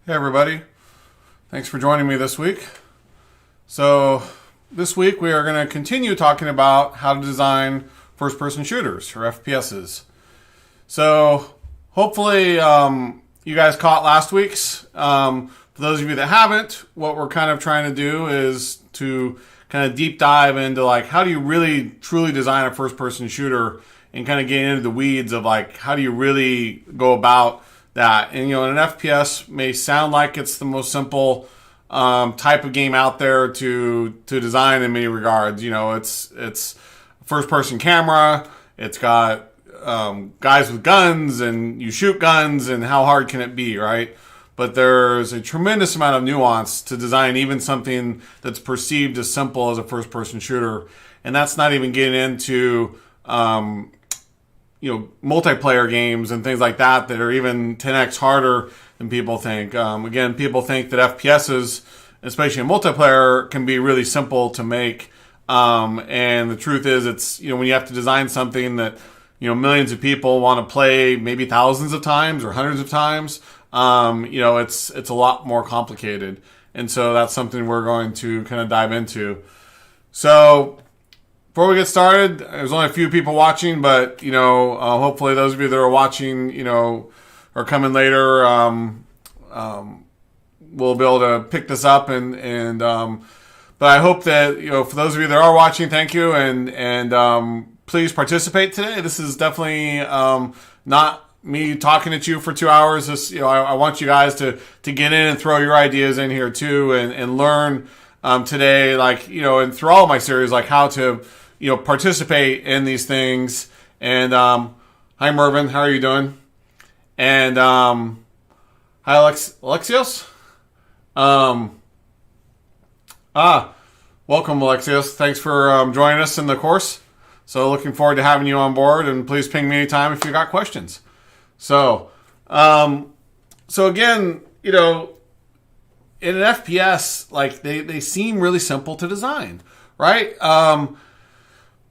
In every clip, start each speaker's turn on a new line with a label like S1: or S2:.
S1: Hey everybody, thanks for joining me this week. So this week we are going to continue talking about how to design first-person shooters or FPSs. So hopefully you guys caught last week's. For those of you that haven't, what we're kind of trying to do is to kind of deep dive into like how do you really truly design a first-person shooter and kind of get into the weeds of like how do you really go about that. And an FPS may sound like it's the most simple type of game out there to design in many regards. It's first person camera. It's got guys with guns and you shoot guns, and how hard can it be, right? But there's a tremendous amount of nuance to design even something that's perceived as simple as a first person shooter, and that's not even getting into multiplayer games and things like that are even 10x harder than people think. Again, people think that FPSs, especially in multiplayer, can be really simple to make. And the truth is, it's, when you have to design something that, millions of people want to play maybe thousands of times or hundreds of times, it's a lot more complicated. And so that's something we're going to kind of dive into. So before we get started, there's only a few people watching, but, hopefully those of you that are watching, or coming later, we'll be able to pick this up but I hope that, for those of you that are watching, thank you. And please participate today. This is definitely, not me talking at you for 2 hours. This, I want you guys to get in and throw your ideas in here too and learn, today, and through all of my series, like how to, participate in these things. And hi Mervin, how are you doing? And hi Alexios. Welcome Alexios. Thanks for joining us in the course. So looking forward to having you on board, and please ping me anytime if you got questions. So again, in an FPS, like they seem really simple to design, right?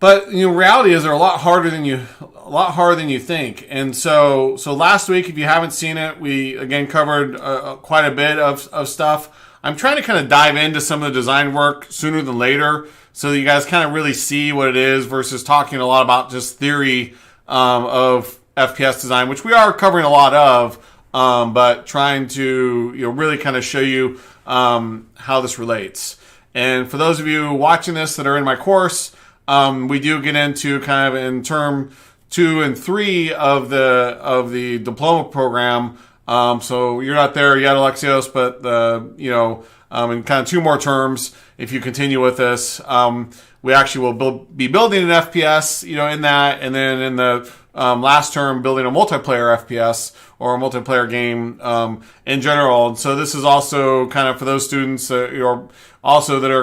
S1: But reality is they're a lot harder than you think. And so last week, if you haven't seen it, we again covered quite a bit of stuff. I'm trying to kind of dive into some of the design work sooner than later, so that you guys kind of really see what it is versus talking a lot about just theory of FPS design, which we are covering a lot of, but trying to really kind of show you how this relates. And for those of you watching this that are in my course, we do get into kind of in term 2 and 3 of the diploma program. So you're not there yet, Alexios, but in kind of 2 more terms, if you continue with this, we actually will be building an FPS, in that, and then in the last term, building a multiplayer FPS or a multiplayer game in general. And so this is also kind of for those students that are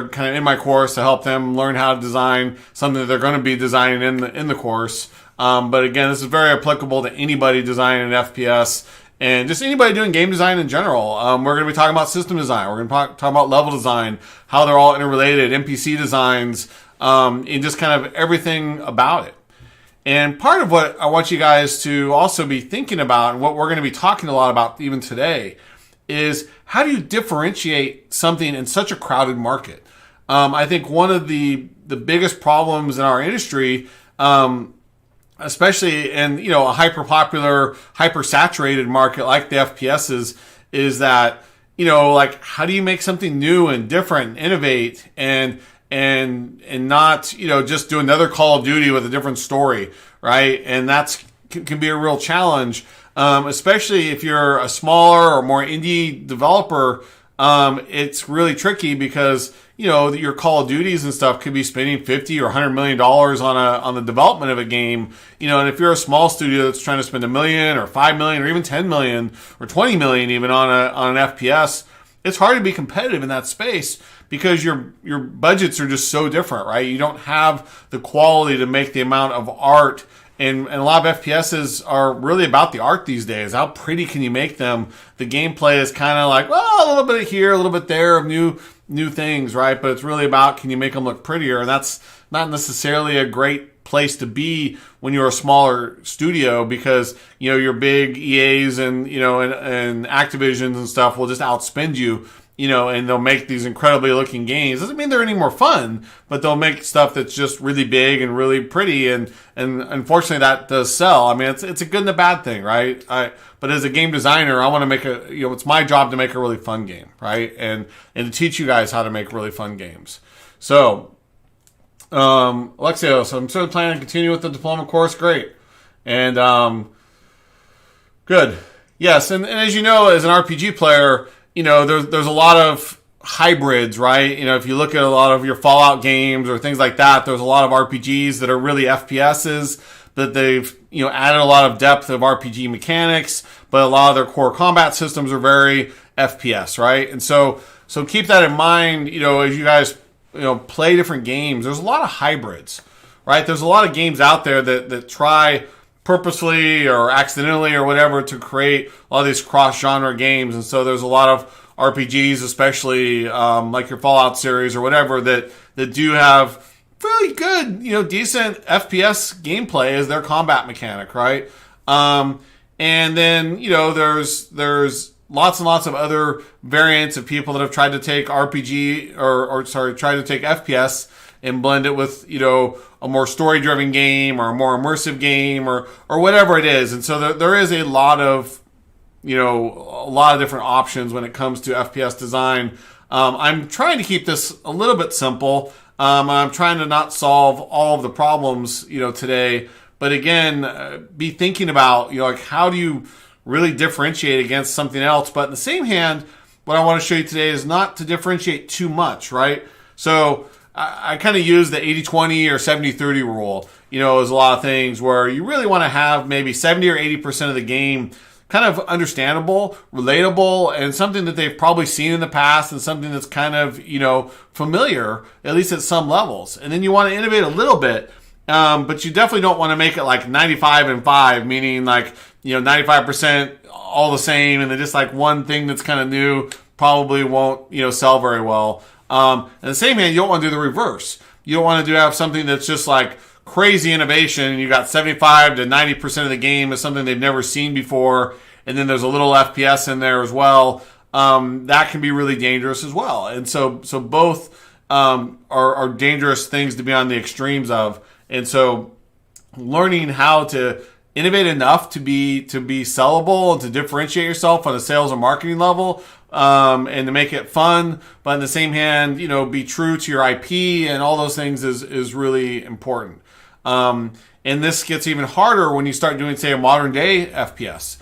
S1: kind of in my course to help them learn how to design something that they're going to be designing in the course. But again, this is very applicable to anybody designing an FPS and just anybody doing game design in general. We're going to be talking about system design. We're going to talk about level design, how they're all interrelated, NPC designs, and just kind of everything about it. And part of what I want you guys to also be thinking about, and what we're going to be talking a lot about even today, is how do you differentiate something in such a crowded market? I think one of the biggest problems in our industry, especially in a hyper popular, hyper saturated market like the FPSs, is that how do you make something new and different, and innovate, and not just do another Call of Duty with a different story, right? And that's can be a real challenge, especially if you're a smaller or more indie developer. It's really tricky because your Call of Duties and stuff could be spending $50 or $100 million on the development of a game, and if you're a small studio that's trying to spend $1 million or $5 million or even $10 million or $20 million even on an FPS, it's hard to be competitive in that space because your budgets are just so different, right? You don't have the quality to make the amount of art. And a lot of FPSs are really about the art these days. How pretty can you make them? The gameplay is kind of like, well, a little bit here, a little bit there of new new things, right? But it's really about, can you make them look prettier? And that's not necessarily a great place to be when you're a smaller studio, because, your big EAs and, and Activisions and stuff will just outspend you, and they'll make these incredibly looking games. Doesn't mean they're any more fun, but they'll make stuff that's just really big and really pretty. And unfortunately that does sell. I mean, it's a good and a bad thing, right? But as a game designer, I want to make it's my job to make a really fun game, right? And to teach you guys how to make really fun games. So, Alexios, I'm certainly planning to continue with the diploma course. Great. And, good. Yes. And as you know, as an RPG player, there's a lot of hybrids, right? If you look at a lot of your Fallout games or things like that, there's a lot of RPGs that are really FPSs, that they've, added a lot of depth of RPG mechanics, but a lot of their core combat systems are very FPS, right? And so keep that in mind, as you guys, play different games. There's a lot of hybrids, right? There's a lot of games out there that try purposely or accidentally or whatever to create a lot of these cross-genre games. And so there's a lot of RPGs, especially like your Fallout series or whatever, that do have really good, decent FPS gameplay as their combat mechanic, right? And then, there's lots and lots of other variants of people that have tried to take RPG tried to take FPS and blend it with, a more story-driven game or a more immersive game or whatever it is. And so there is a lot of different options when it comes to FPS design. I'm trying to keep this a little bit simple. I'm trying to not solve all of the problems, today. But again, be thinking about, how do you really differentiate against something else? But in the same hand, what I want to show you today is not to differentiate too much, right? So I kind of use the 80-20 or 70-30 rule, as a lot of things where you really want to have maybe 70 or 80% of the game kind of understandable, relatable, and something that they've probably seen in the past and something that's kind of, familiar, at least at some levels. And then you want to innovate a little bit, but you definitely don't want to make it like 95-5, meaning like, 95% all the same, and then just like one thing that's kind of new probably won't, sell very well. On the same hand, you don't want to do the reverse. You don't want to have something that's just like crazy innovation, and you got 75 to 90% of the game is something they've never seen before, and then there's a little FPS in there as well. That can be really dangerous as well. And so both are dangerous things to be on the extremes of. And so learning how to innovate enough to be sellable and to differentiate yourself on a sales and marketing level, and to make it fun, but in the same hand, be true to your IP and all those things is really important. And this gets even harder when you start doing, say, a modern day FPS,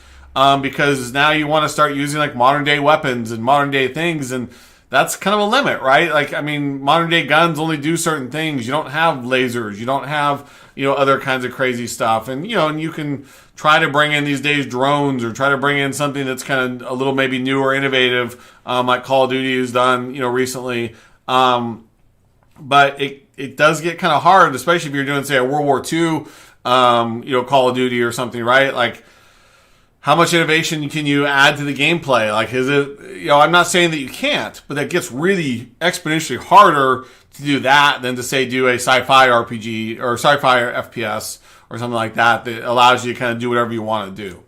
S1: because now you want to start using like modern day weapons and modern day things, and that's kind of a limit, right? Like, I mean, modern day guns only do certain things. You don't have lasers. You don't have, other kinds of crazy stuff. And, and you can try to bring in these days drones or try to bring in something that's kind of a little maybe new or innovative, like Call of Duty has done, recently. But it does get kind of hard, especially if you're doing, say, a World War II, Call of Duty or something, right? Like, how much innovation can you add to the gameplay? Like, is it, I'm not saying that you can't, but that gets really exponentially harder to do that than to, say, do a sci-fi RPG or sci-fi FPS or something like that allows you to kind of do whatever you want to do.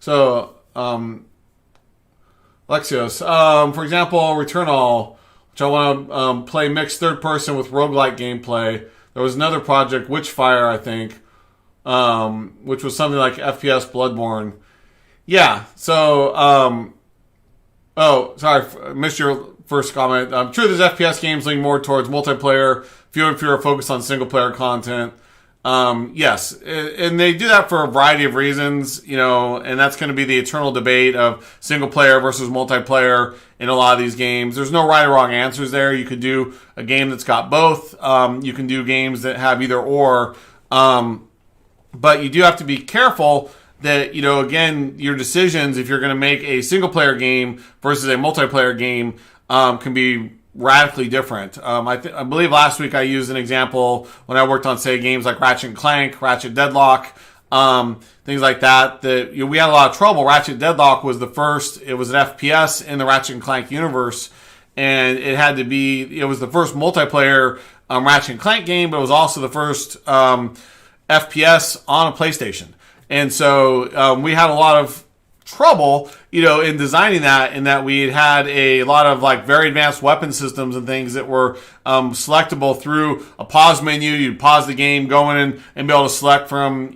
S1: So, Alexios, for example, Returnal, which I want to play mixed third person with roguelike gameplay. There was another project, Witchfire, I think, which was something like FPS Bloodborne. Yeah, so, I missed your first comment. Truth is, FPS games lean more towards multiplayer, fewer and fewer focus on single-player content. Yes, and they do that for a variety of reasons, and that's going to be the eternal debate of single-player versus multiplayer in a lot of these games. There's no right or wrong answers there. You could do a game that's got both. You can do games that have either or. But you do have to be careful that, again, your decisions, if you're going to make a single-player game versus a multiplayer game, can be radically different. I believe last week I used an example when I worked on, say, games like Ratchet & Clank, Ratchet Deadlock, things like that we had a lot of trouble. Ratchet Deadlock was the first, it was an FPS in the Ratchet & Clank universe, and it was the first multiplayer Ratchet and Clank game, but it was also the first FPS on a PlayStation. And so we had a lot of trouble, in designing that, in that we had a lot of like very advanced weapon systems and things that were selectable through a pause menu. You'd pause the game, go in and be able to select from,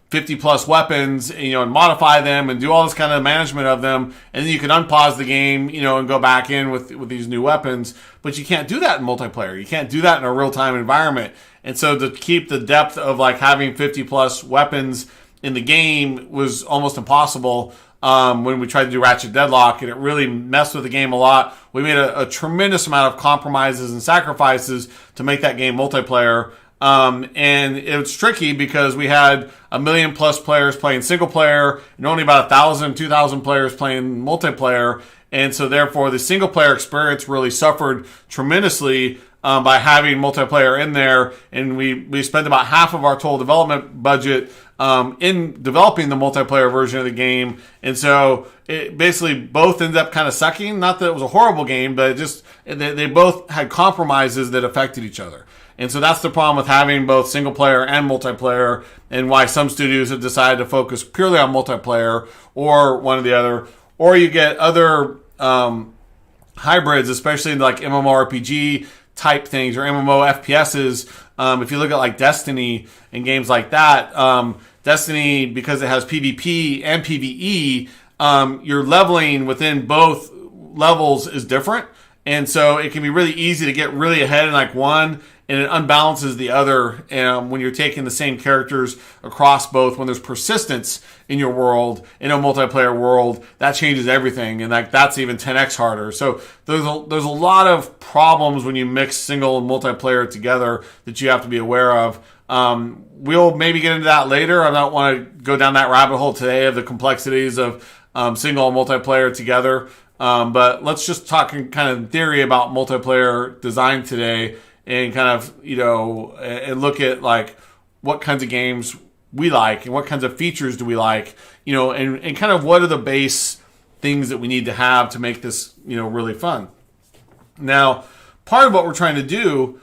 S1: 50 plus weapons, and modify them and do all this kind of management of them. And then you can unpause the game, and go back in with these new weapons. But you can't do that in multiplayer. You can't do that in a real-time environment. And so to keep the depth of like having 50 plus weapons in the game was almost impossible when we tried to do Ratchet Deadlock, and it really messed with the game a lot. We made a tremendous amount of compromises and sacrifices to make that game multiplayer. And it was tricky because we had 1 million plus players playing single player and only about 1,000, 2,000 players playing multiplayer. And so therefore the single player experience really suffered tremendously by having multiplayer in there. And we spent about half of our total development budget in developing the multiplayer version of the game. And so it basically both ended up kind of sucking. Not that it was a horrible game, but they both had compromises that affected each other. And so that's the problem with having both single player and multiplayer, and why some studios have decided to focus purely on multiplayer or one or the other. Or you get other hybrids, especially in like MMORPG type things or MMO FPSs. If you look at like Destiny and games like that, Destiny, because it has PvP and PvE, your leveling within both levels is different. And so it can be really easy to get really ahead in like one, and it unbalances the other when you're taking the same characters across both. When there's persistence in your world, in a multiplayer world, that changes everything, and like that's even 10x harder. So there's a lot of problems when you mix single and multiplayer together that you have to be aware of. We'll maybe get into that later. I don't want to go down that rabbit hole today of the complexities of single and multiplayer together. But let's just talk in kind of theory about multiplayer design today, and kind of, and look at like what kinds of games we like and what kinds of features do we like, and kind of what are the base things that we need to have to make this, really fun. Now, part of what we're trying to do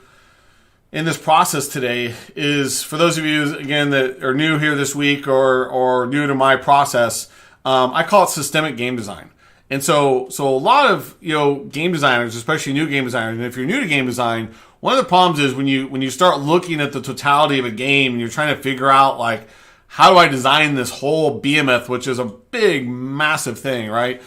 S1: in this process today is, for those of you, again, that are new here this week or new to my process, I call it systemic game design. And so a lot of, game designers, especially new game designers, and if you're new to game design, one of the problems is when you start looking at the totality of a game and you're trying to figure out like, how do I design this whole behemoth, which is a big, massive thing, right?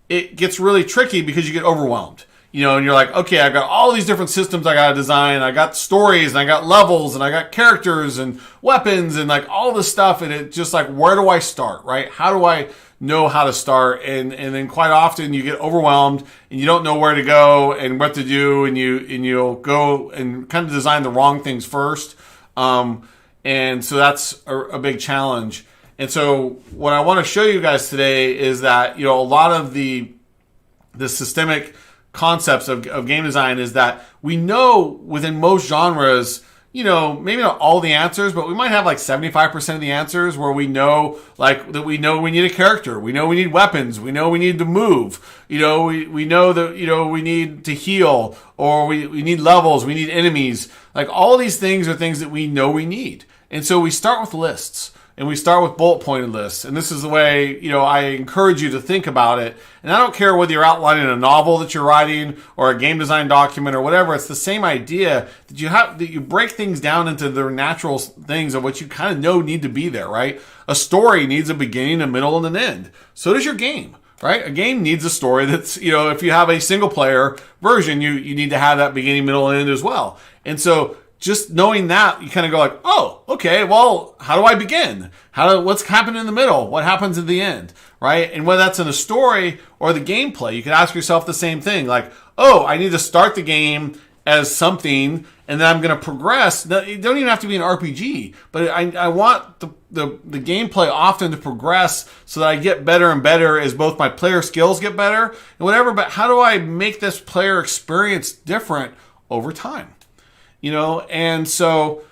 S1: It gets really tricky because you get overwhelmed, and you're like, okay, I got all these different systems I got to design. I got stories and I got levels and I got characters and weapons and like all this stuff. And it just like, where do I start, right? How do I know how to start? And then quite often you get overwhelmed and you don't know where to go and what to do, and you'll go and kind of design the wrong things first. And so that's a big challenge. And so what I want to show you guys today is that, a lot of the systemic concepts of game design is that we know within most genres, maybe not all the answers, but we might have like 75% of the answers where we know like that we know we need a character. We know we need weapons. We know we need to move. We know that, we need to heal, or we need levels. We need enemies. Like all these things are things that we know we need. And so we start with lists, and we start with bullet pointed lists. And this is the way, I encourage you to think about it. And I don't care whether you're outlining a novel that you're writing or a game design document or whatever. It's the same idea that you break things down into their natural things of what you kind of know need to be there, right? A story needs a beginning, a middle, and an end. So does your game, right? A game needs a story that's, if you have a single player version, you need to have that beginning, middle, and end as well. And so just knowing that, you kind of go like, oh, okay, well, how do I begin? What's happening in the middle? What happens at the end, right? And whether that's in a story or the gameplay, you can ask yourself the same thing. Like, oh, I need to start the game as something, and then I'm going to progress. It don't even have to be an RPG, but I want the gameplay often to progress so that I get better and better as both my player skills get better and whatever. But how do I make this player experience different over time? And so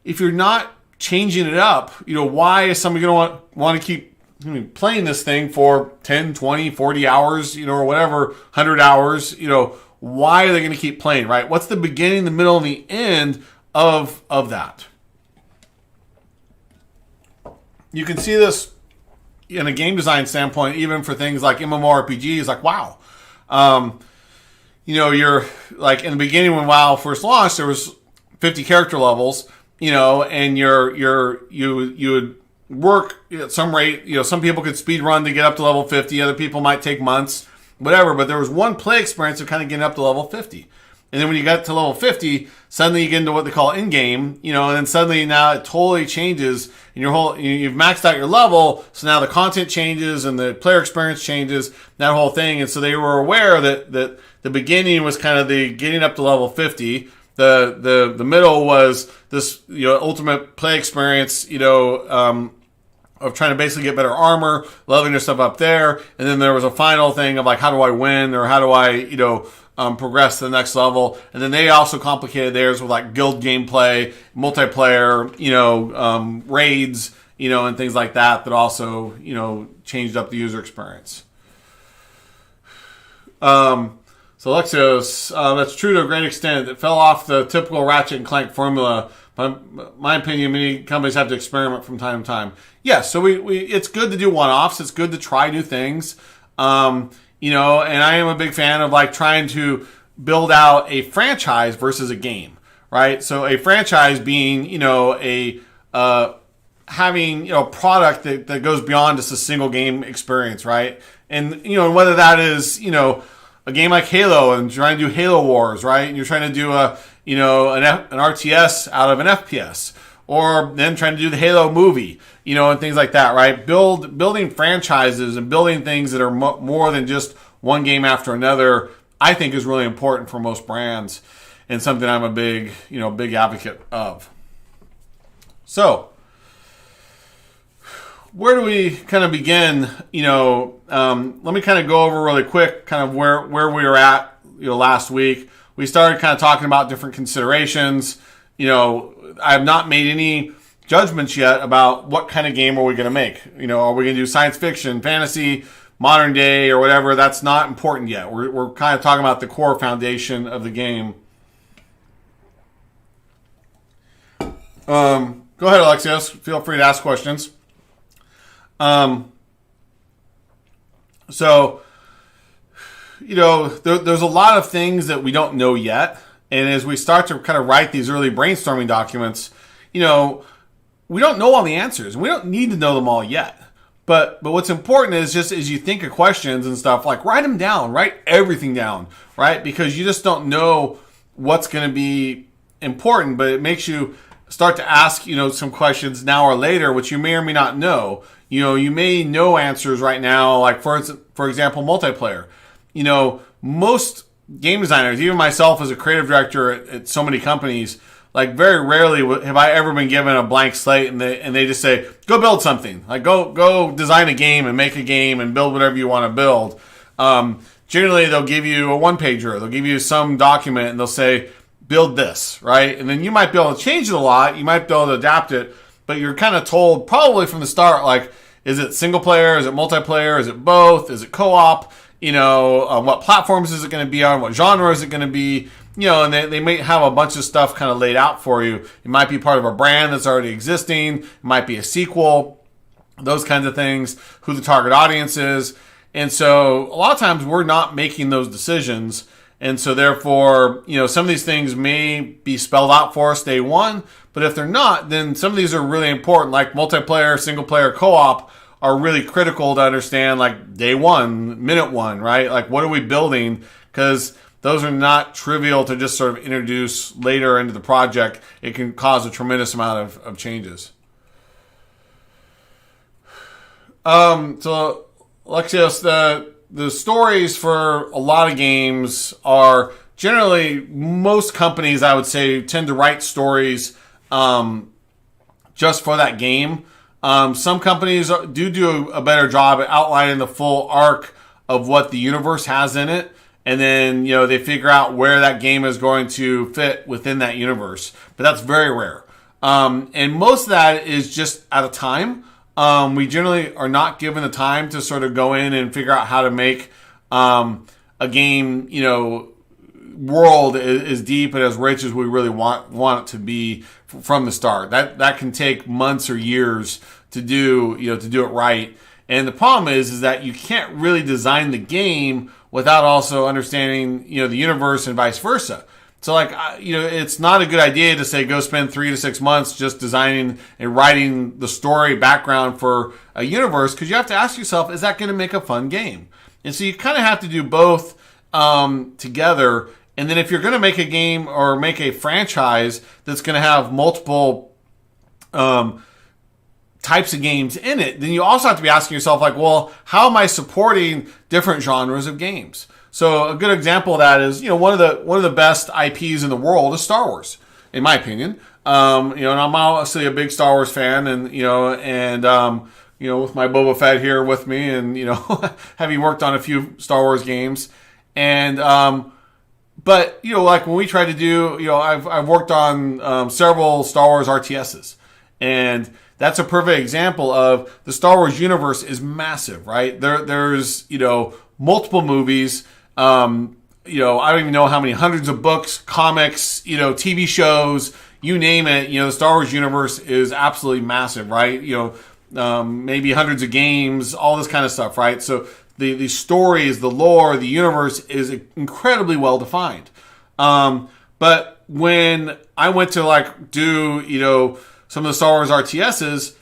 S1: if you're not changing it up, why is somebody going to want to keep playing this thing for 10, 20, 40 hours, or whatever, 100 hours, why are they going to keep playing, right? What's the beginning, the middle, and the end of that? You can see this in a game design standpoint, even for things like MMORPGs, like WoW. You're like in the beginning when WoW first launched, there was 50 character levels, and you would work at some rate. Some people could speed run to get up to level 50. Other people might take months, whatever. But there was one play experience of kind of getting up to level 50. And then when you got to level 50, suddenly you get into what they call in-game, and then suddenly now it totally changes, and you've maxed out your level, so now the content changes and the player experience changes, that whole thing. And so they were aware that the beginning was kind of the getting up to level 50. The middle was this, ultimate play experience, of trying to basically get better armor, leveling your stuff up there. And then there was a final thing of like, how do I win, or how do I, progress to the next level. And then they also complicated theirs with like guild gameplay, multiplayer, raids, and things like that also, changed up the user experience. So Alexios, that's true to a great extent. It fell off the typical Ratchet and Clank formula. But in my opinion, many companies have to experiment from time to time. Yes, so we it's good to do one-offs. It's good to try new things. And I am a big fan of like trying to build out a franchise versus a game, right? So a franchise being, having, a product that goes beyond just a single game experience, right? And, whether that is, a game like Halo and trying to do Halo Wars, right? And you're trying to do an RTS out of an FPS, or then trying to do the Halo movie, and things like that, right? Building franchises and building things that are more than just one game after another, I think is really important for most brands, and something I'm a big advocate of. So, where do we kind of begin? Let me kind of go over really quick kind of where we were at, last week. We started kind of talking about different considerations. I have not made any judgments yet about what kind of game are we going to make. Are we going to do science fiction, fantasy, modern day, or whatever? That's not important yet. We're kind of talking about the core foundation of the game. Go ahead, Alexios. Feel free to ask questions. So, there's a lot of things that we don't know yet. And as we start to kind of write these early brainstorming documents, we don't know all the answers. We don't need to know them all yet. But what's important is just as you think of questions and stuff, like write them down, write everything down, right? Because you just don't know what's going to be important, but it makes you start to ask, some questions now or later, which you may or may not know. You may know answers right now, like for example, multiplayer. Most game designers, even myself as a creative director at so many companies, like very rarely have I ever been given a blank slate and they just say, go build something. Like go design a game and make a game and build whatever you want to build. Generally, they'll give you a one-pager. They'll give you some document and they'll say, build this, right? And then you might be able to change it a lot. You might be able to adapt it, but you're kind of told probably from the start, like, is it single player? Is it multiplayer? Is it both? Is it co-op? What platforms is it going to be on? What genre is it going to be? And they may have a bunch of stuff kind of laid out for you. It might be part of a brand that's already existing. It might be a sequel, those kinds of things, who the target audience is. And so a lot of times we're not making those decisions. And so therefore, some of these things may be spelled out for us day one, but if they're not, then some of these are really important, like multiplayer, single player, co-op are really critical to understand, like day one, minute one, right? Like what are we building? Because those are not trivial to just sort of introduce later into the project. It can cause a tremendous amount of changes. So Alexios, the stories for a lot of games are generally, most companies, I would say, tend to write stories just for that game. Some companies do a better job at outlining the full arc of what the universe has in it. And then, they figure out where that game is going to fit within that universe. But that's very rare. And most of that is just out of time. we generally are not given the time to sort of go in and figure out how to make a game, world as deep and as rich as we really want it to be from the start. That can take months or years to do it right. And the problem is that you can't really design the game without also understanding, the universe and vice versa. So it's not a good idea to say go spend 3 to 6 months just designing and writing the story background for a universe, because you have to ask yourself, is that going to make a fun game? And so you kind of have to do both together. And then if you're going to make a game or make a franchise that's going to have multiple types of games in it, then you also have to be asking yourself, well, how am I supporting different genres of games? So a good example of that is, one of the best IPs in the world is Star Wars, in my opinion. And I'm obviously a big Star Wars fan, and with my Boba Fett here with me, and having worked on a few Star Wars games, and but when we try to do, I've worked on several Star Wars RTSs, and that's a perfect example of the Star Wars universe is massive, right? There's multiple movies. I don't even know how many hundreds of books, comics, TV shows, you name it. The Star Wars universe is absolutely massive, right? Maybe hundreds of games, all this kind of stuff, right? So the stories, the lore, the universe is incredibly well defined. But when I went to do, some of the Star Wars RTSs,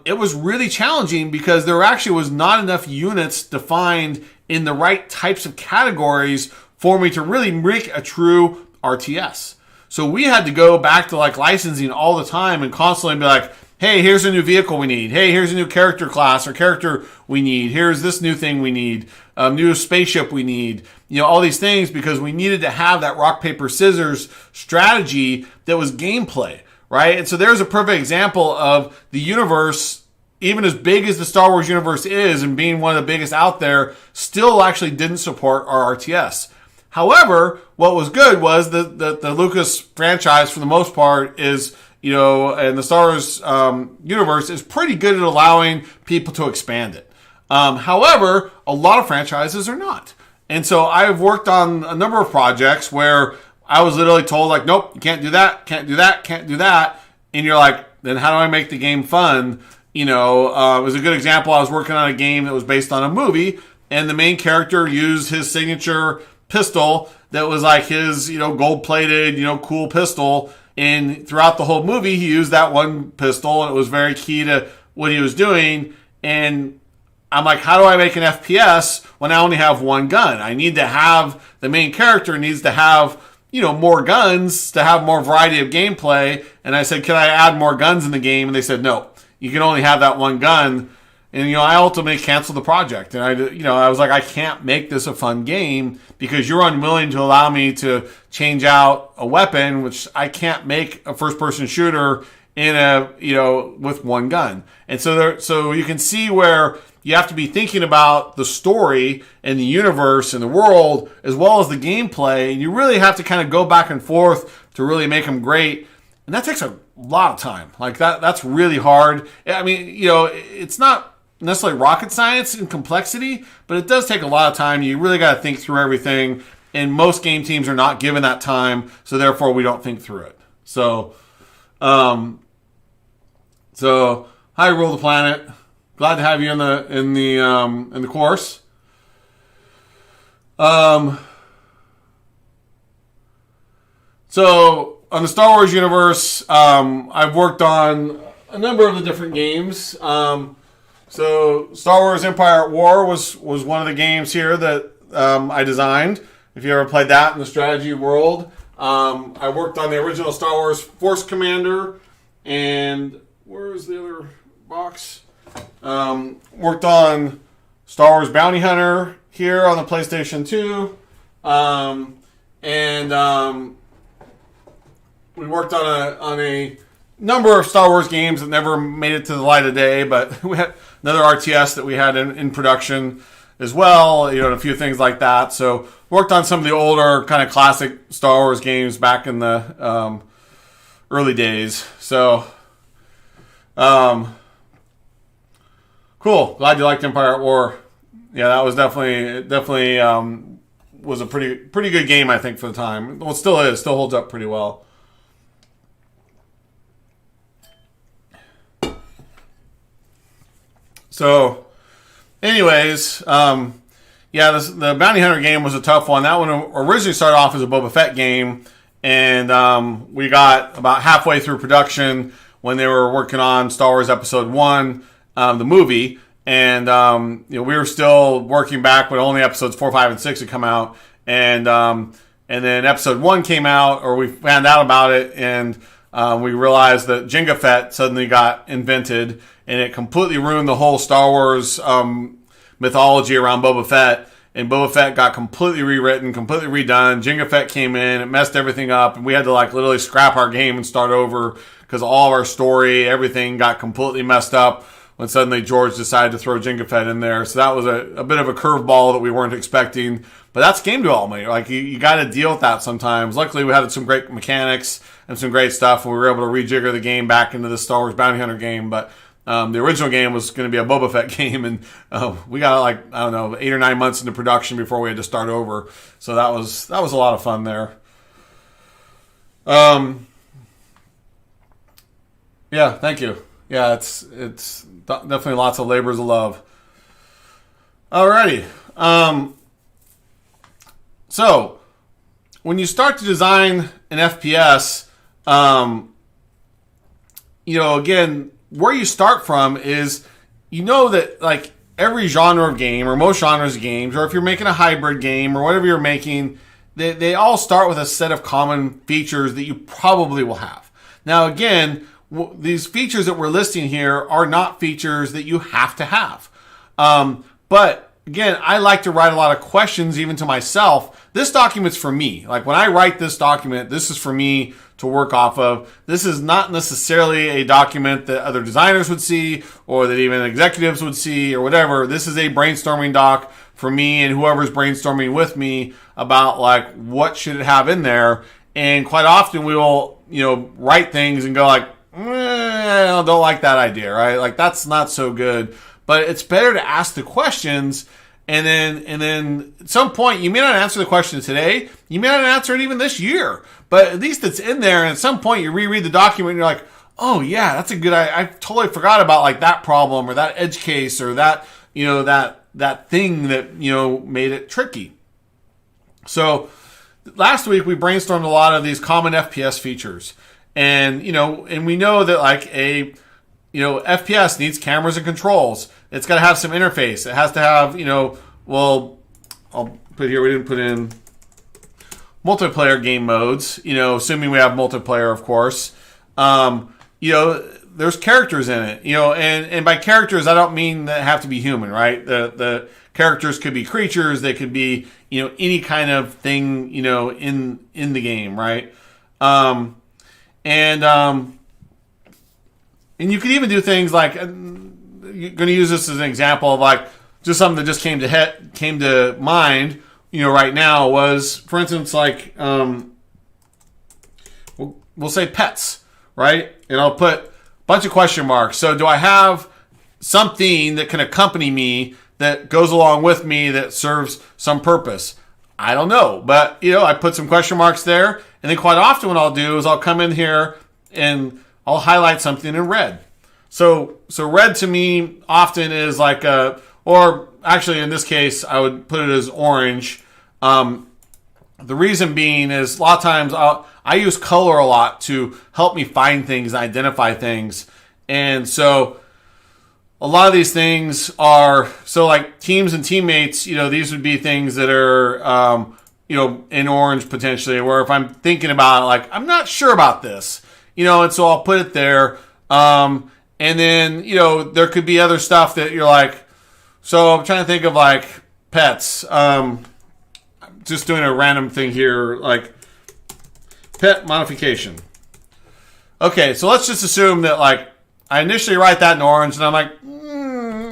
S1: it was really challenging because there actually was not enough units defined in the right types of categories for me to really make a true RTS. So we had to go back to licensing all the time and constantly be like, hey, here's a new vehicle we need. Hey, here's a new character class or character we need. Here's this new thing we need. New spaceship we need. All these things, because we needed to have that rock, paper, scissors strategy that was gameplay, right? And so there's a perfect example of the universe, even as big as the Star Wars universe is and being one of the biggest out there, still actually didn't support our RTS. However, what was good was the Lucas franchise, for the most part, is, and the Star Wars universe is pretty good at allowing people to expand it. However, a lot of franchises are not. And so I've worked on a number of projects where I was literally told, nope, you can't do that, can't do that, can't do that. And you're like, then how do I make the game fun? It was a good example. I was working on a game that was based on a movie, and the main character used his signature pistol that was his, gold-plated, cool pistol. And throughout the whole movie, he used that one pistol, and it was very key to what he was doing. And I'm like, how do I make an FPS when I only have one gun? I need to have, the main character needs to have, more guns to have more variety of gameplay. And I said, can I add more guns in the game? And they said, no, you can only have that one gun. And, I ultimately canceled the project. And I was like, I can't make this a fun game because you're unwilling to allow me to change out a weapon, which I can't make a first person shooter in with one gun. And so you can see where you have to be thinking about the story and the universe and the world as well as the gameplay. And you really have to kind of go back and forth to really make them great. And that takes a lot of time. That's really hard. I mean, it's not necessarily rocket science and complexity, but it does take a lot of time. You really got to think through everything. And most game teams are not given that time. So therefore we don't think through it. So hi, Rule the Planet. Glad to have you in the course. So on the Star Wars universe, I've worked on a number of the different games. So Star Wars Empire at War was one of the games here that I designed. If you ever played that in the strategy world, I worked on the original Star Wars Force Commander, and where's the other box? Worked on Star Wars Bounty Hunter here on the PlayStation 2. We worked on a number of Star Wars games that never made it to the light of day, but we had another RTS that we had in production as well, and a few things like that. So worked on some of the older kind of classic Star Wars games back in the early days. So Cool. Glad you liked Empire at War. Yeah, that was definitely was a pretty good game, I think, for the time. Well, it still is. Still holds up pretty well. So, anyways, yeah, the Bounty Hunter game was a tough one. That one originally started off as a Boba Fett game, and we got about halfway through production when they were working on Star Wars Episode 1, the movie, and we were still working back when only episodes 4, 5, and 6 had come out, and then Episode 1 came out, or we found out about it, and we realized that Jango Fett suddenly got invented, and it completely ruined the whole Star Wars mythology around Boba Fett. And Boba Fett got completely rewritten, completely redone. Jango Fett came in, it messed everything up, and we had to literally scrap our game and start over because all of our story, everything got completely messed up when suddenly George decided to throw Jango Fett in there. So that was a bit of a curveball that we weren't expecting. But that's game development. You got to deal with that sometimes. Luckily, we had some great mechanics and some great stuff, and we were able to rejigger the game back into the Star Wars Bounty Hunter game. But the original game was going to be a Boba Fett game, and we got 8 or 9 months into production before we had to start over. So that was a lot of fun there. Yeah, thank you. Yeah, it's definitely lots of labors of love. Alrighty. So when you start to design an FPS, again, where you start from is, that every genre of game, or most genres of games, or if you're making a hybrid game or whatever you're making, they all start with a set of common features that you probably will have. Now, again, these features that we're listing here are not features that you have to have. But again, I like to write a lot of questions even to myself. This document's for me. When I write this document, this is for me to work off of. This is not necessarily a document that other designers would see or that even executives would see or whatever. This is a brainstorming doc for me and whoever's brainstorming with me about what should it have in there. And quite often we will, write things and go I don't like that idea, right? That's not so good. But it's better to ask the questions, and then at some point you may not answer the question today, you may not answer it even this year, but at least it's in there. And at some point you reread the document and you're like, oh yeah, that's a good. I totally forgot about that problem or that edge case or that that thing that made it tricky. So last week we brainstormed a lot of these common FPS features. And, and we know that FPS needs cameras and controls. It's got to have some interface. It has to have, I'll put here, we didn't put in multiplayer game modes, assuming we have multiplayer, of course. There's characters in it, and by characters, I don't mean that have to be human, right? The characters could be creatures. They could be, any kind of thing, in the game, right? And you could even do things like, you're going to use this as an example of just something that just came to mind, right now was, for instance, we'll say pets, right? And I'll put a bunch of question marks. So do I have something that can accompany me that goes along with me that serves some purpose? I don't know, but I put some question marks there, and then quite often what I'll do is I'll come in here and I'll highlight something in red. So red to me often is or actually in this case I would put it as orange. The reason being is a lot of times I use color a lot to help me find things, identify things, and so a lot of these things are, teams and teammates, these would be things that are, in orange potentially, where if I'm thinking about it, I'm not sure about this, and so I'll put it there. And then, there could be other stuff that you're so I'm trying to think of pets. Just doing a random thing here, pet modification. Okay, so let's just assume that I initially write that in orange, and I'm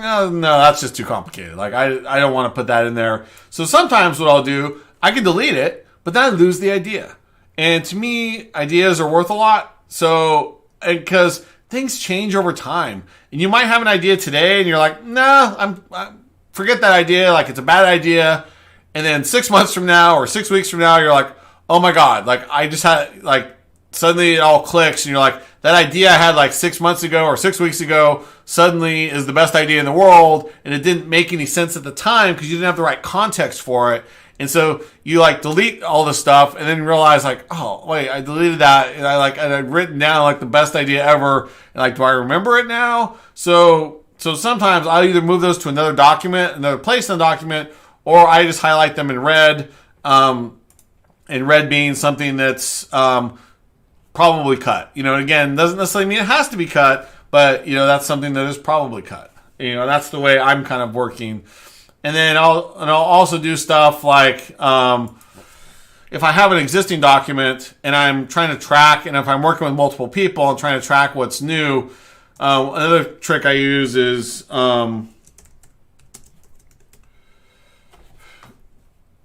S1: no, that's just too complicated. I don't want to put that in there. So sometimes what I'll do, I can delete it, but then I lose the idea. And to me, ideas are worth a lot. So, because things change over time. And you might have an idea today and you're like, nah, forget that idea. Like, it's a bad idea. And then 6 months from now or 6 weeks from now, you're like, oh my God, like I just had, like, suddenly it all clicks and you're like, that idea I had like 6 months ago or 6 weeks ago suddenly is the best idea in the world. And it didn't make any sense at the time because you didn't have the right context for it. And so you like delete all this stuff and then realize like, oh wait, I deleted that and I'd written down like the best idea ever. And like, do I remember it now? So sometimes I'll either move those to another document, another place in the document, or I just highlight them in red. And red being something that's probably cut. You know, again, doesn't necessarily mean it has to be cut, but you know, that's something that is probably cut. You know, that's the way I'm kind of working. And then I'll also do stuff like if I have an existing document and I'm trying to track, and if I'm working with multiple people and trying to track what's new, another trick I use is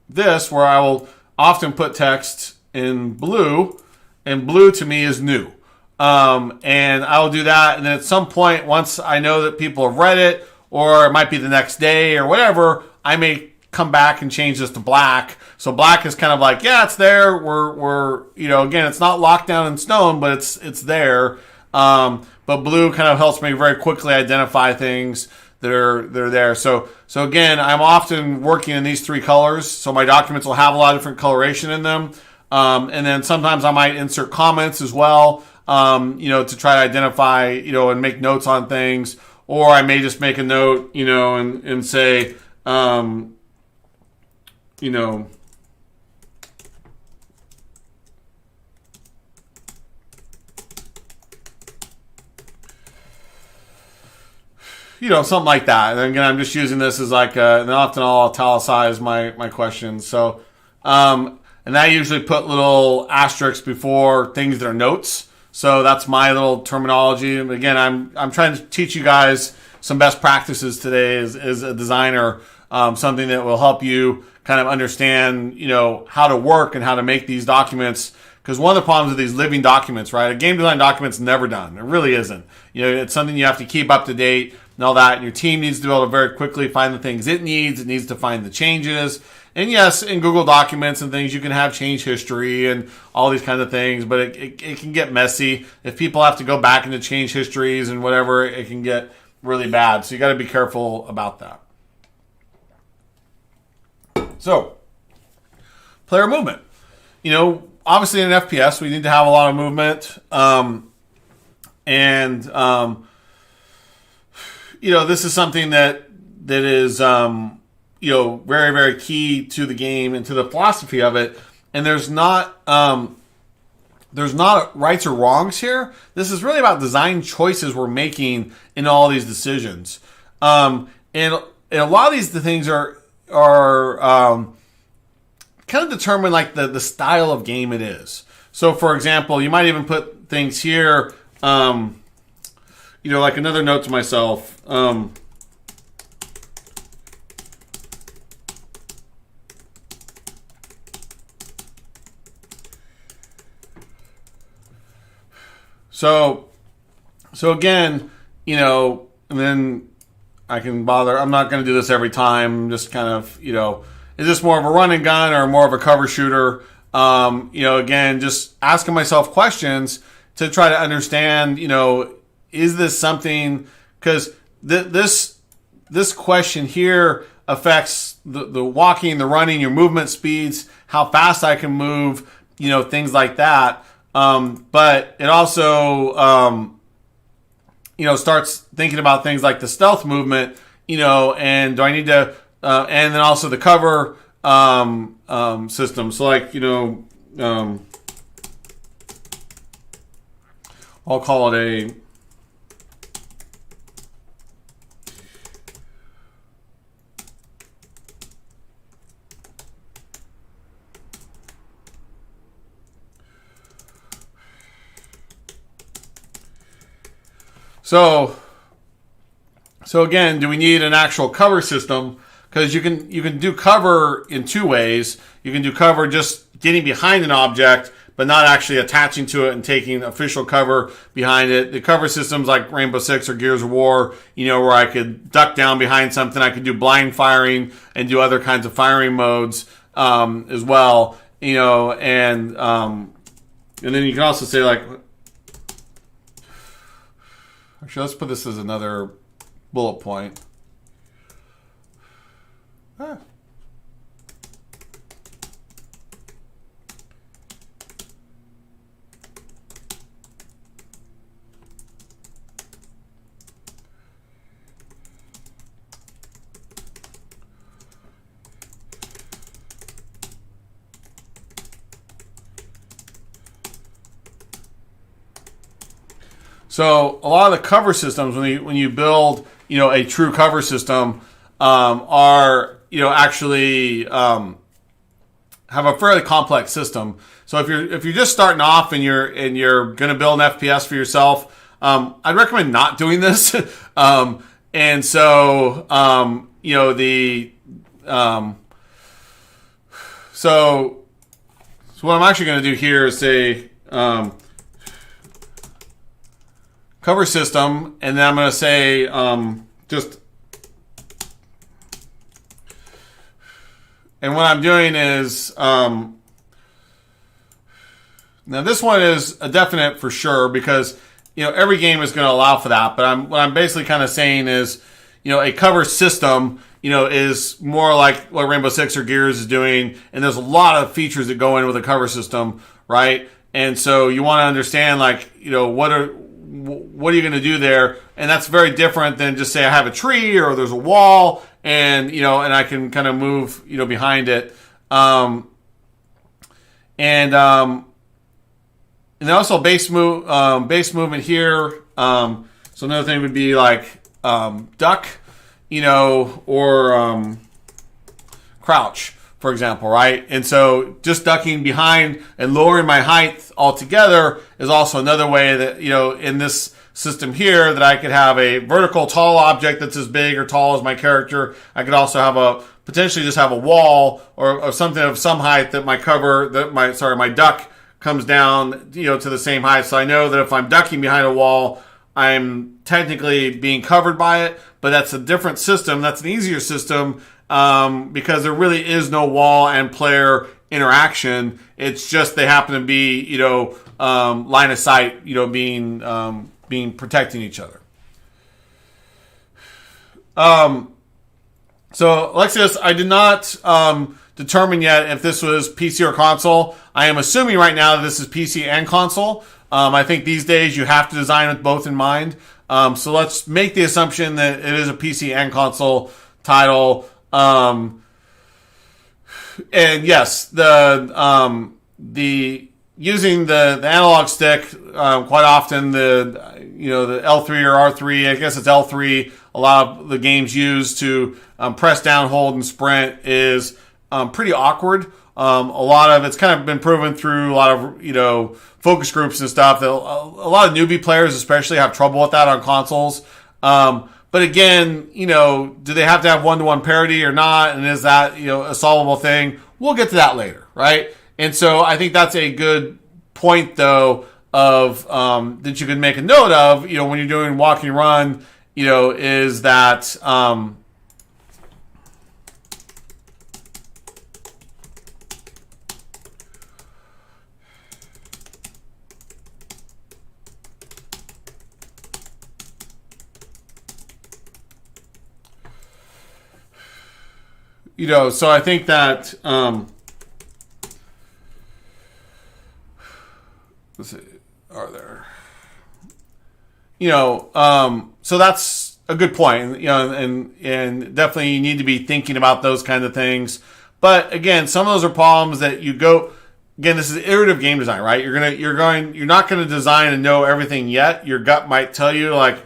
S1: this, where I will often put text in blue, and blue to me is new. And I'll do that, and then at some point, once I know that people have read it, or it might be the next day or whatever, I may come back and change this to black. So black is kind of like, yeah, it's there. We're you know, again, it's not locked down in stone, but it's there. But blue kind of helps me very quickly identify things that are there. So again, I'm often working in these three colors. So my documents will have a lot of different coloration in them. And then sometimes I might insert comments as well, you know, to try to identify, you know, and make notes on things. Or I may just make a note, you know, and say, you know, something like that. And again, I'm just using this as like, and often I'll italicize my questions. So, and I usually put little asterisks before things that are notes. So that's my little terminology. And again, I'm trying to teach you guys some best practices today as a designer, something that will help you kind of understand, you know, how to work and how to make these documents. Because one of the problems with these living documents, right? A game design document's never done. It really isn't. You know, it's something you have to keep up to date and all that. And your team needs to be able to very quickly find the things it needs. It needs to find the changes. And yes, in Google Documents and things, you can have change history and all these kinds of things, but it can get messy. If people have to go back into change histories and whatever, it can get really bad. So you got to be careful about that. So, player movement. You know, obviously in an FPS, we need to have a lot of movement. You know, this is something that is, you know, very, very key to the game and to the philosophy of it. And there's not rights or wrongs here. This is really about design choices we're making in all these decisions. And a lot of these things are kind of determine like the style of game it is. So for example, you might even put things here, you know, like another note to myself, So again, you know, and then I'm not going to do this every time. Just kind of, you know, is this more of a run and gun or more of a cover shooter? You know, again, just asking myself questions to try to understand, you know, is this something, because this question here affects the walking, the running, your movement speeds, how fast I can move, you know, things like that. But it also, you know, starts thinking about things like the stealth movement, you know, and do I need to, and then also the cover system. So like, you know, I'll call it a So again, do we need an actual cover system? Because you can do cover in two ways. You can do cover just getting behind an object, but not actually attaching to it and taking official cover behind it. The cover systems like Rainbow Six or Gears of War, where I could duck down behind something. I could do blind firing and do other kinds of firing modes as well. And then you can also say like, actually, let's put this as another bullet point. So a lot of the cover systems, when you build, a true cover system, are actually have a fairly complex system. So if you're just starting off and you're going to build an FPS for yourself, I'd recommend not doing this. And so so what I'm actually going to do here is say cover system, and then I'm going to say and what I'm doing is now this one is a definite for sure because every game is going to allow for that. But what I'm basically kind of saying is a cover system is more like what Rainbow Six or Gears is doing, and there's a lot of features that go in with a cover system, right? And so you want to understand what are you going to do there? And that's very different than just say I have a tree or there's a wall and I can kind of move behind it. And then also base movement here. So another thing would be like duck, or crouch, for example, right? And so just ducking behind and lowering my height altogether is also another way that, in this system here, that I could have a vertical tall object that's as big or tall as my character. I could also have potentially just have a wall or something of some height that my duck comes down, to the same height. So I know that if I'm ducking behind a wall, I'm technically being covered by it, but that's a different system. That's an easier system because there really is no wall and player interaction. It's just they happen to be, line of sight, being protecting each other. So, Alexius, I did not determine yet if this was PC or console. I am assuming right now that this is PC and console. I think these days you have to design with both in mind. So let's make the assumption that it is a PC and console title. And yes, the using the analog stick, quite often the L3 or R3, I guess it's L3, a lot of the games use to press down, hold, and sprint is pretty awkward. A lot of it's kind of been proven through a lot of focus groups and stuff that a lot of newbie players especially have trouble with that on consoles. But again, do they have to have one-to-one parity or not? And is that a solvable thing? We'll get to that later, right? And so I think that's a good point, though, of that you can make a note of, when you're doing walk and run, is that so I think that let's see, are there so that's a good point, and definitely you need to be thinking about those kind of things. But again, some of those are problems that this is iterative game design, right? You're not going to design and know everything yet. Your gut might tell you like,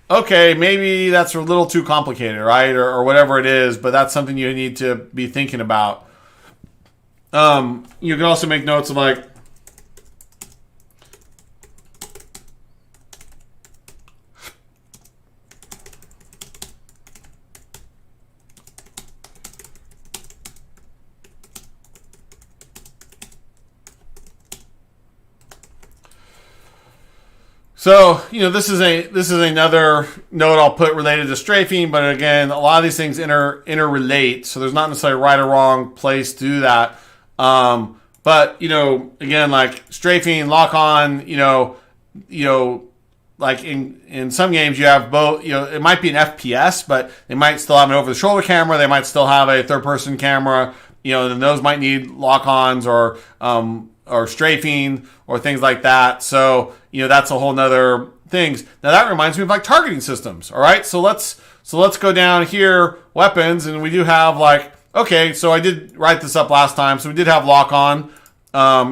S1: okay, maybe that's a little too complicated, right? Or whatever it is, but that's something you need to be thinking about. You can also make notes of like, So, this is another note I'll put related to strafing, but again, a lot of these things interrelate, so there's not necessarily a right or wrong place to do that. But again, like strafing, lock on, like in some games you have both. It might be an FPS, but they might still have an over-the-shoulder camera. They might still have a third-person camera. And those might need lock-ons or strafing or things like that. So that's a whole nother things. Now that reminds me of like targeting systems. All right, so let's go down here, weapons, and we do have like, okay, so I did write this up last time. So we did have lock on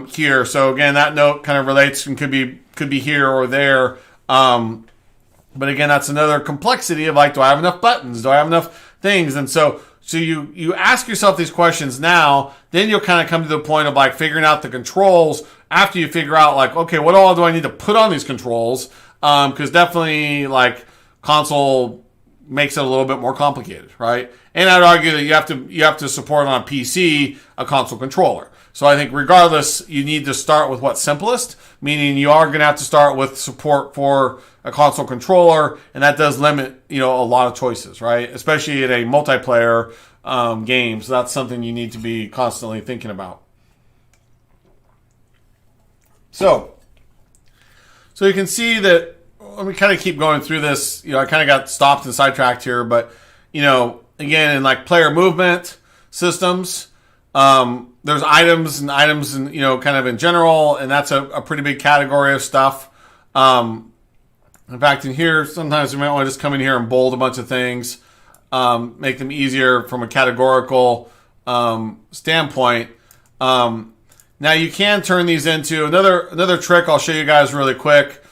S1: here. So again, that note kind of relates and could be here or there. But again, that's another complexity of like, do I have enough buttons? Do I have enough things? And so you ask yourself these questions now, then you'll kind of come to the point of like figuring out the controls after you figure out like, okay, what all do I need to put on these controls? Because definitely like console makes it a little bit more complicated, right? And I'd argue that you have to support on a PC a console controller. So I think regardless, you need to start with what's simplest, meaning you are going to have to start with support for a console controller, and that does limit, a lot of choices, right? Especially in a multiplayer game. So that's something you need to be constantly thinking about. So you can see that, let me kind of keep going through this. I kind of got stopped and sidetracked here, but, again, in like player movement systems, there's items and kind of in general, and that's a pretty big category of stuff. In fact, in here, sometimes you might want to just come in here and bold a bunch of things, make them easier from a categorical standpoint. Now you can turn these into another trick I'll show you guys really quick.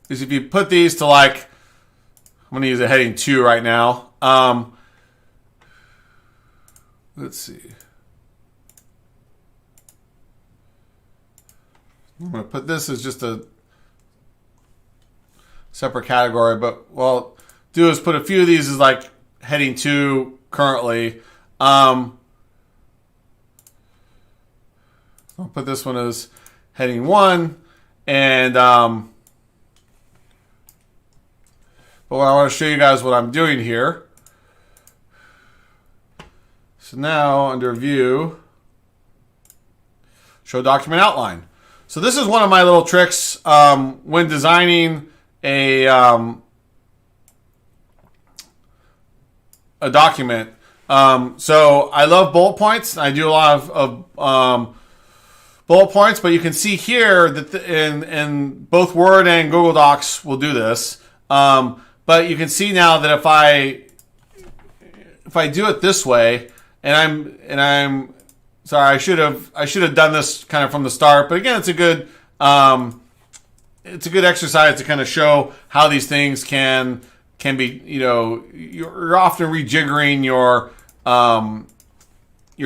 S1: Is if you put these to like, I'm going to use a heading 2 right now. Let's see. I'm going to put this as just a separate category, but what I'll do is put a few of these as like heading 2 currently. I'll put this one as heading 1, and but I want to show you guys what I'm doing here. So now under view, show document outline. So this is one of my little tricks when designing a document. So I love bullet points. I do a lot of bullet points, but you can see here that in both Word and Google Docs will do this. But you can see now that if I do it this way, and I'm sorry, I should have done this kind of from the start. But again, it's a good exercise to kind of show how these things can be. You're often rejiggering your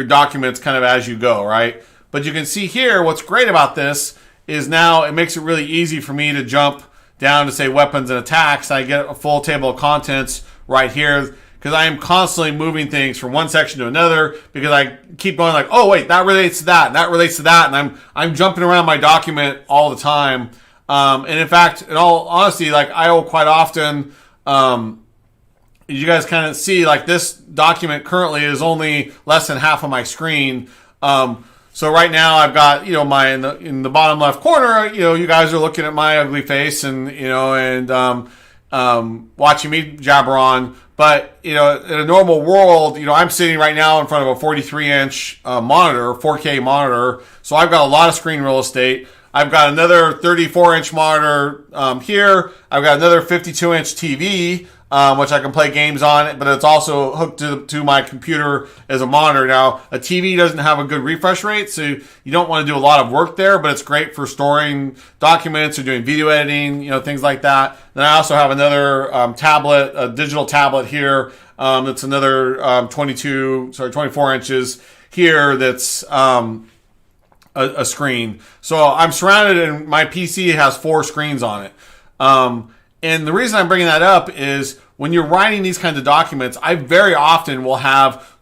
S1: documents kind of as you go, right? But you can see here, what's great about this is now it makes it really easy for me to jump down to say weapons and attacks. I get a full table of contents right here because I am constantly moving things from one section to another because I keep going like, oh wait, that relates to that, and that relates to that, and I'm jumping around my document all the time. And in fact, in all honesty, like I will quite often, you guys kind of see like this document currently is only less than half of my screen. So right now I've got, my in the bottom left corner, you guys are looking at my ugly face and watching me jabber on. But, in a normal world, I'm sitting right now in front of a 43-inch monitor, 4K monitor. So I've got a lot of screen real estate. I've got another 34-inch monitor here. I've got another 52-inch TV, which I can play games on, but it's also hooked to my computer as a monitor. Now, a TV doesn't have a good refresh rate, so you don't want to do a lot of work there, but it's great for storing documents or doing video editing, things like that. Then I also have another tablet, a digital tablet here. That's another 24 inches here that's a screen. So I'm surrounded, and my PC has 4 screens on it. And the reason I'm bringing that up is when you're writing these kinds of documents, I very often will have,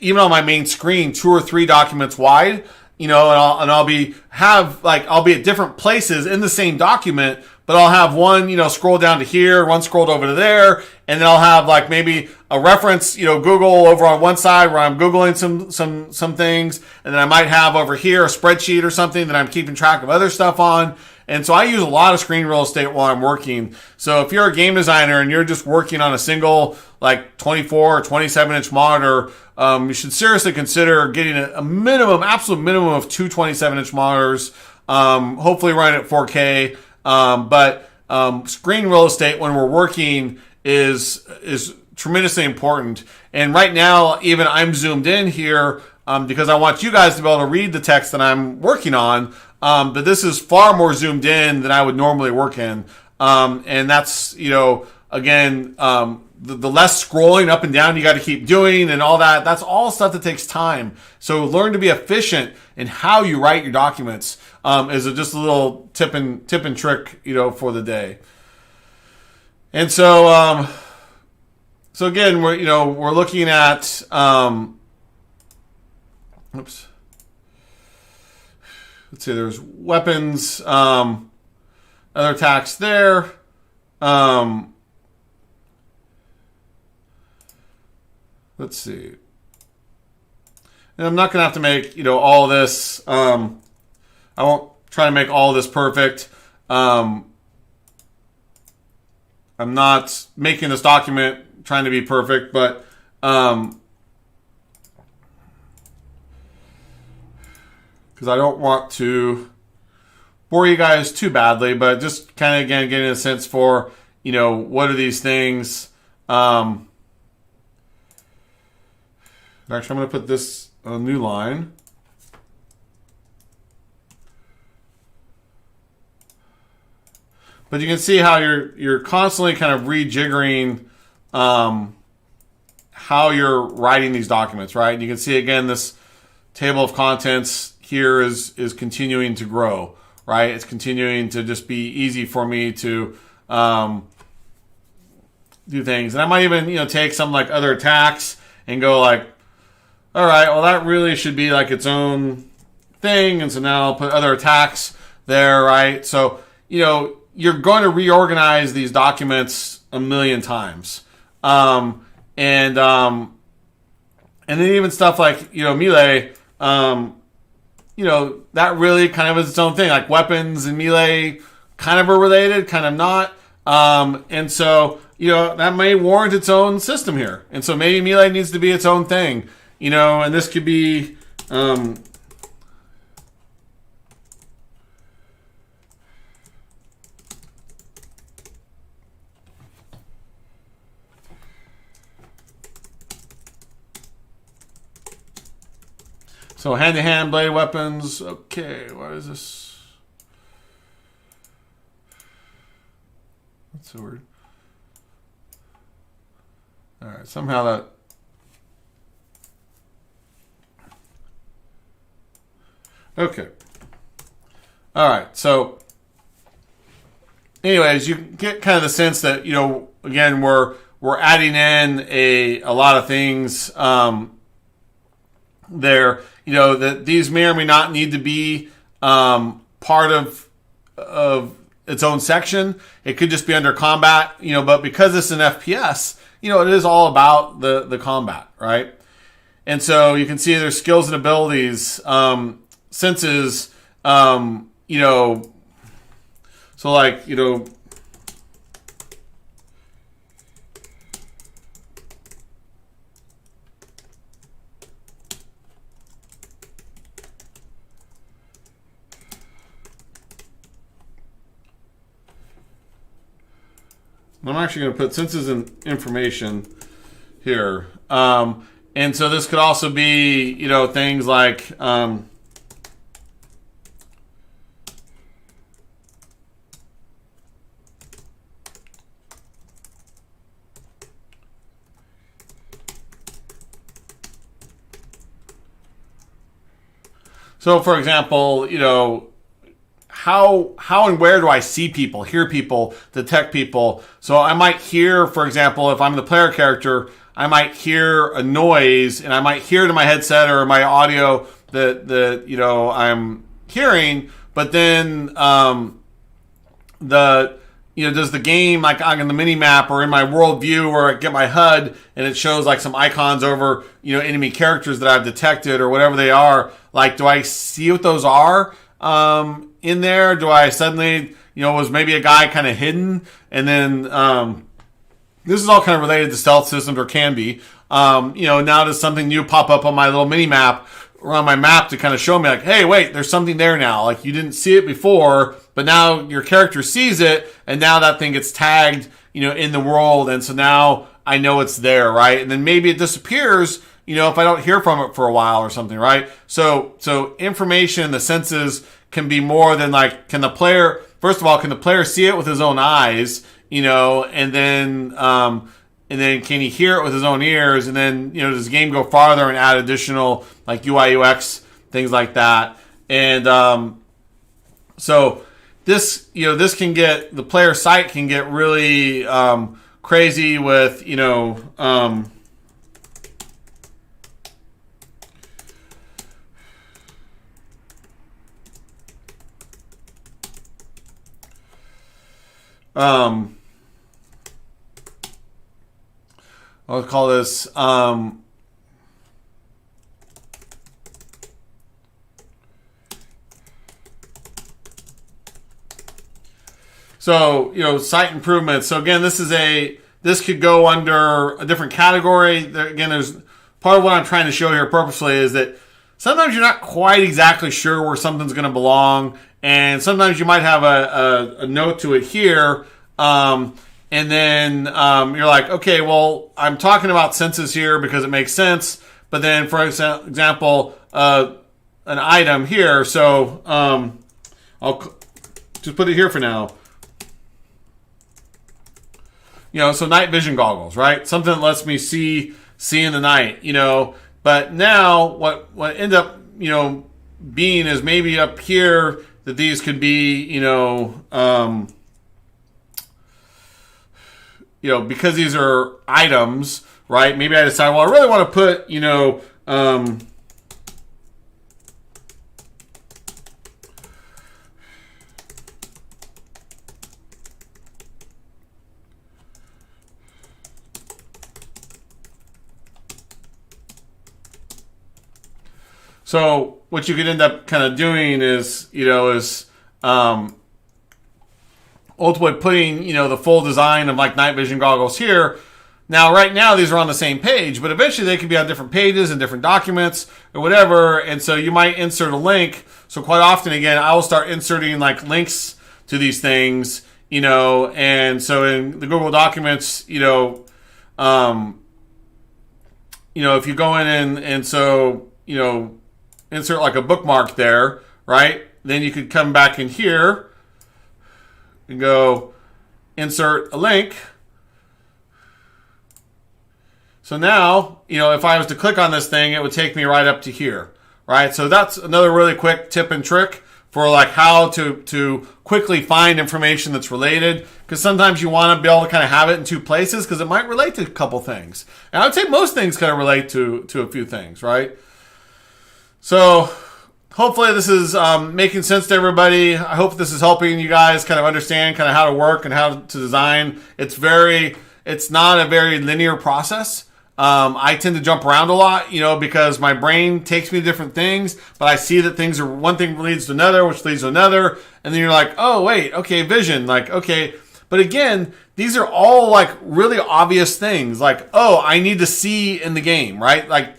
S1: even on my main screen, 2 or 3 documents wide. I'll be at different places in the same document, but I'll have one, scroll down to here, one scrolled over to there, and then I'll have like maybe a reference, Google over on one side where I'm Googling some things, and then I might have over here a spreadsheet or something that I'm keeping track of other stuff on. And so I use a lot of screen real estate while I'm working. So if you're a game designer and you're just working on a single like 24 or 27 inch monitor, you should seriously consider getting a minimum, absolute minimum of two 27 inch monitors, hopefully running at 4K. But screen real estate when we're working is tremendously important. And right now, even I'm zoomed in here because I want you guys to be able to read the text that I'm working on. But this is far more zoomed in than I would normally work in. And that's, again, the less scrolling up and down you got to keep doing and all that. That's all stuff that takes time. So learn to be efficient in how you write your documents is just a little tip and trick, for the day. And so, again, we're looking at, let's see, there's weapons, other attacks there. Let's see. And I'm not going to have to make, all this. I won't try to make all this perfect. I'm not making this document trying to be perfect, but because I don't want to bore you guys too badly, but just kind of, again, getting a sense for, what are these things. Actually, I'm going to put this on a new line. But you can see how you're constantly kind of rejiggering how you're writing these documents, right? And you can see, again, this table of contents here is continuing to grow, right? It's continuing to just be easy for me to do things. And I might even, take some like other attacks and go like, all right, well, that really should be like its own thing. And so now I'll put other attacks there, right? So, you're going to reorganize these documents a million times. And then even stuff like, melee, that really kind of is its own thing. Like weapons and melee kind of are related, kind of not. And so, that may warrant its own system here. And so maybe melee needs to be its own thing, and this could be, so hand-to-hand blade weapons. Okay, what is this? That's so weird. All right, somehow that. Okay. All right. So, anyways, you get kind of the sense that again we're adding in a lot of things there. That these may or may not need to be part of its own section. It could just be under combat. But because it's an FPS, it is all about the combat, right? And so you can see there's skills and abilities. Senses, so like, I'm actually going to put senses and information here. And so this could also be, things like, so, for example, how and where do I see people, hear people, detect people? So I might hear, for example, if I'm the player character, I might hear a noise, and I might hear it in my headset or my audio that I'm hearing, but then does the game, like on the mini map or in my world view where I get my HUD and it shows like some icons over enemy characters that I've detected or whatever they are, like do I see what those are in there? Do I suddenly was maybe a guy kind of hidden, and then this is all kind of related to stealth systems, or can be. Now does something new pop up on my little mini map or on my map to kind of show me like, hey, wait, there's something there now. Like you didn't see it before, but now your character sees it, and now that thing gets tagged, in the world, and so now I know it's there, right? And then maybe it disappears, if I don't hear from it for a while or something, right? So information, the senses can be more than like, can the player see it with his own eyes, and then can he hear it with his own ears? And then, does the game go farther and add additional like UI UX things like that? And so this can get, the player site can get really crazy with I'll call this site improvements. So again, this could go under a different category. Again, there's part of what I'm trying to show here purposely is that sometimes you're not quite exactly sure where something's going to belong, and sometimes you might have a note to it here, and then you're like, okay, well, I'm talking about senses here because it makes sense, but then, for example, an item here, so I'll just put it here for now. So night vision goggles, right? Something that lets me see in the night, But now what end up, being is maybe up here that these could be, because these are items, right? Maybe I decide, well, I really want to put, so what you could end up kind of doing is, ultimately putting, the full design of like night vision goggles here. Now, right now, these are on the same page, but eventually they could be on different pages and different documents or whatever. And so you might insert a link. So quite often, again, I will start inserting like links to these things, and so in the Google Documents, if you go in and so, insert like a bookmark there, right? Then you could come back in here and go insert a link. So now, if I was to click on this thing, it would take me right up to here, right? So that's another really quick tip and trick for like how to quickly find information that's related, because sometimes you want to be able to kind of have it in two places because it might relate to a couple things. And I would say most things kind of relate to a few things, right? So hopefully this is making sense to everybody. I hope this is helping you guys kind of understand kind of how to work and how to design. It's not a very linear process. I tend to jump around a lot, because my brain takes me to different things, but I see that things are, one thing leads to another, which leads to another. And then you're like, oh, wait, okay, vision. Like, okay. But again, these are all like really obvious things. Like, oh, I need to see in the game, right? Like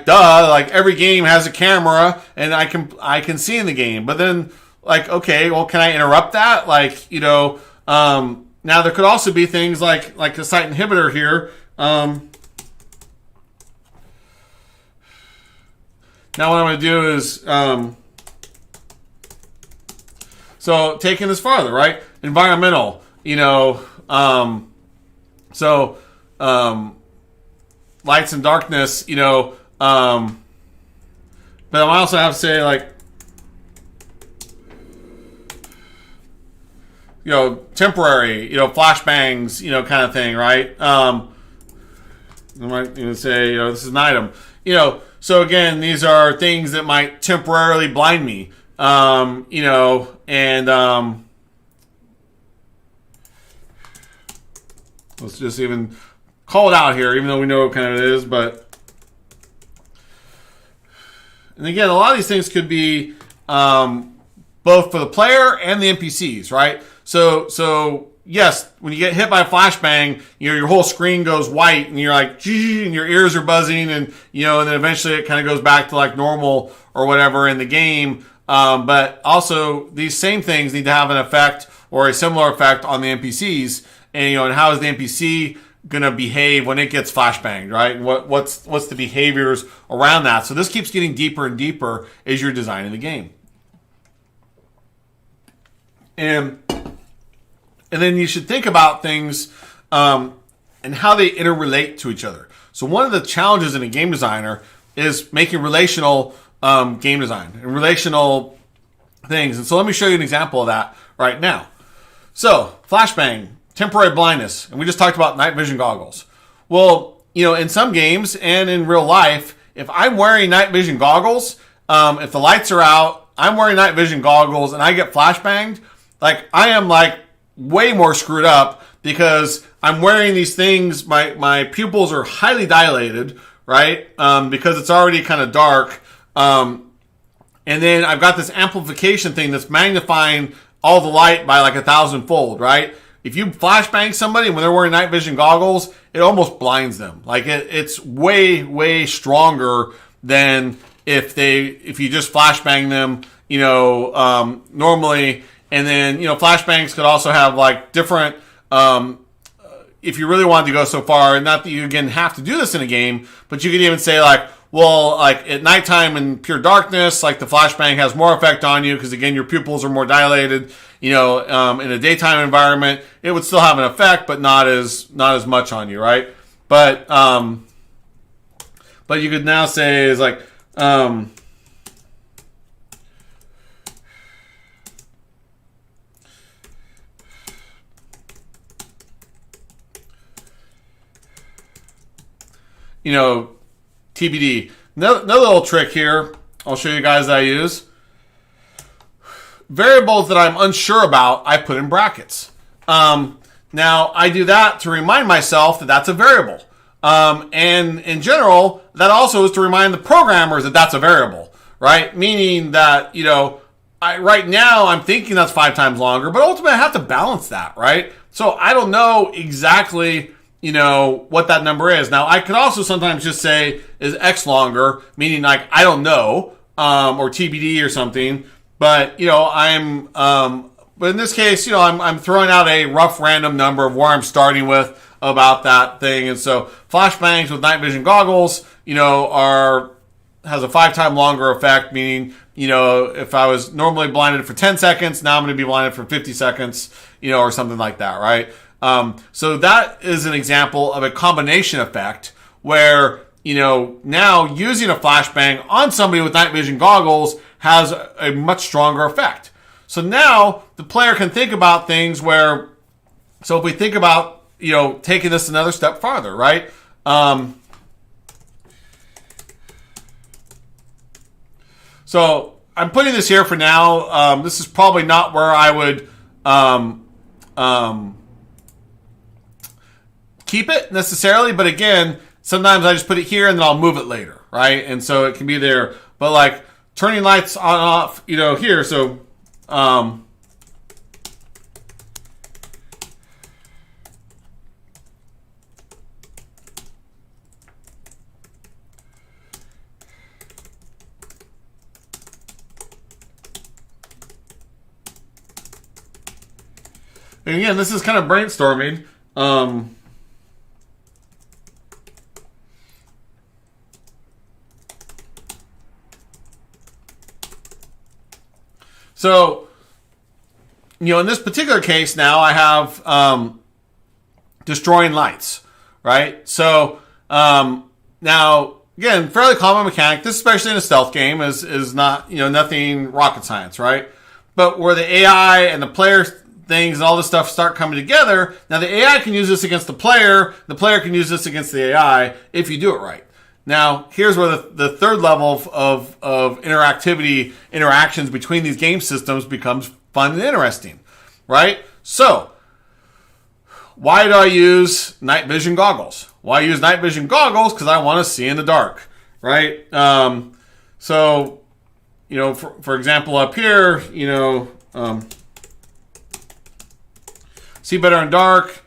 S1: duh, like every game has a camera and I can see in the game. But then like, okay, well, can I interrupt that? Like, now there could also be things like a site inhibitor here. Now what I'm going to do is, so taking this farther, right? Environmental, lights and darkness, but I also have to say like, temporary, flashbangs, kind of thing, right? I might say, this is an item. So again, these are things that might temporarily blind me. Let's just even call it out here, even though we know what kind of it is. And again, a lot of these things could be both for the player and the NPCs, right? So yes, when you get hit by a flashbang, your whole screen goes white, and you're like, gee, and your ears are buzzing, and and then eventually it kind of goes back to like normal or whatever in the game. But also, these same things need to have an effect or a similar effect on the NPCs. And how is the NPC going to behave when it gets flashbanged, right? What's the behaviors around that? So this keeps getting deeper and deeper as you're designing the game. And then you should think about things and how they interrelate to each other. So one of the challenges in a game designer is making relational game design and relational things. And so let me show you an example of that right now. So flashbang, temporary blindness, and we just talked about night vision goggles. Well, in some games and in real life, if I'm wearing night vision goggles, if the lights are out, I'm wearing night vision goggles, and I get flashbanged, like I am like way more screwed up because I'm wearing these things. My pupils are highly dilated, right? Because it's already kind of dark. And then I've got this amplification thing that's magnifying all the light by like 1,000-fold, right? If you flashbang somebody when they're wearing night vision goggles, it almost blinds them. Like it's way, way stronger than if you just flashbang them, normally. And then, flashbangs could also have like different, if you really wanted to go so far, not that you again have to do this in a game, but you could even say like, well, like at nighttime in pure darkness, like the flashbang has more effect on you because again, your pupils are more dilated. In a daytime environment, it would still have an effect, but not as much on you, right? But you could now say is like, TBD. Another little trick here I'll show you guys that I use. Variables that I'm unsure about, I put in brackets. Now, I do that to remind myself that that's a variable. And in general, that also is to remind the programmers that that's a variable, right? Meaning that, right now I'm thinking that's 5 times longer, but ultimately I have to balance that, right? So I don't know exactly what that number is. Now, I could also sometimes just say, is X longer? Meaning, like, I don't know, or TBD or something. But, but in this case, I'm throwing out a rough random number of where I'm starting with about that thing. And so, flashbangs with night vision goggles, has a 5 times longer effect, meaning, if I was normally blinded for 10 seconds, now I'm going to be blinded for 50 seconds, or something like that, right? So that is an example of a combination effect where, now using a flashbang on somebody with night vision goggles has a much stronger effect. So now the player can think about things where, so if we think about, taking this another step farther, right? So I'm putting this here for now. This is probably not where I would, keep it necessarily, but again, sometimes I just put it here and then I'll move it later, right? And so it can be there. But like turning lights on and off, here. So, and again, this is kind of brainstorming. So, in this particular case now, I have destroying lights, right? So, now, again, fairly common mechanic. This, especially in a stealth game, is not, nothing rocket science, right? But where the AI and the player things and all this stuff start coming together. Now the AI can use this against the player can use this against the AI if you do it right. Now here's where the third level of interactions between these game systems becomes fun and interesting, right? So why do I use night vision goggles? Well, I use night vision goggles because I want to see in the dark, right? So, for example, up here, see better in dark.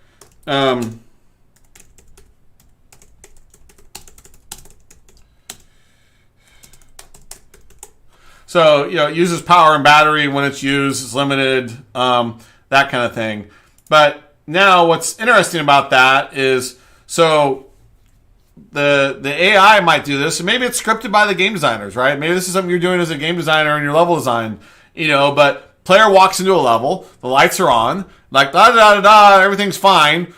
S1: So, it uses power and battery when it's used. It's limited, that kind of thing. But now what's interesting about that is, so the AI might do this, and maybe it's scripted by the game designers, right? Maybe this is something you're doing as a game designer in your level design, but player walks into a level, the lights are on, like da-da-da-da, everything's fine,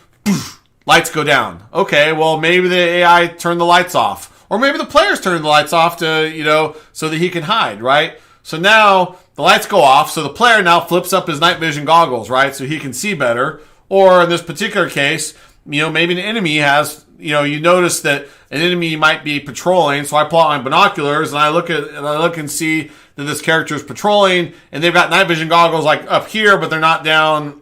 S1: lights go down. Okay, well, maybe the AI turned the lights off. Or maybe the player's turning the lights off to, so that he can hide, right? So now the lights go off, so the player now flips up his night vision goggles, right? So he can see better. Or in this particular case, maybe an enemy has, you notice that an enemy might be patrolling, so I pull out my binoculars and I look and see that this character is patrolling, and they've got night vision goggles like up here, but they're not down,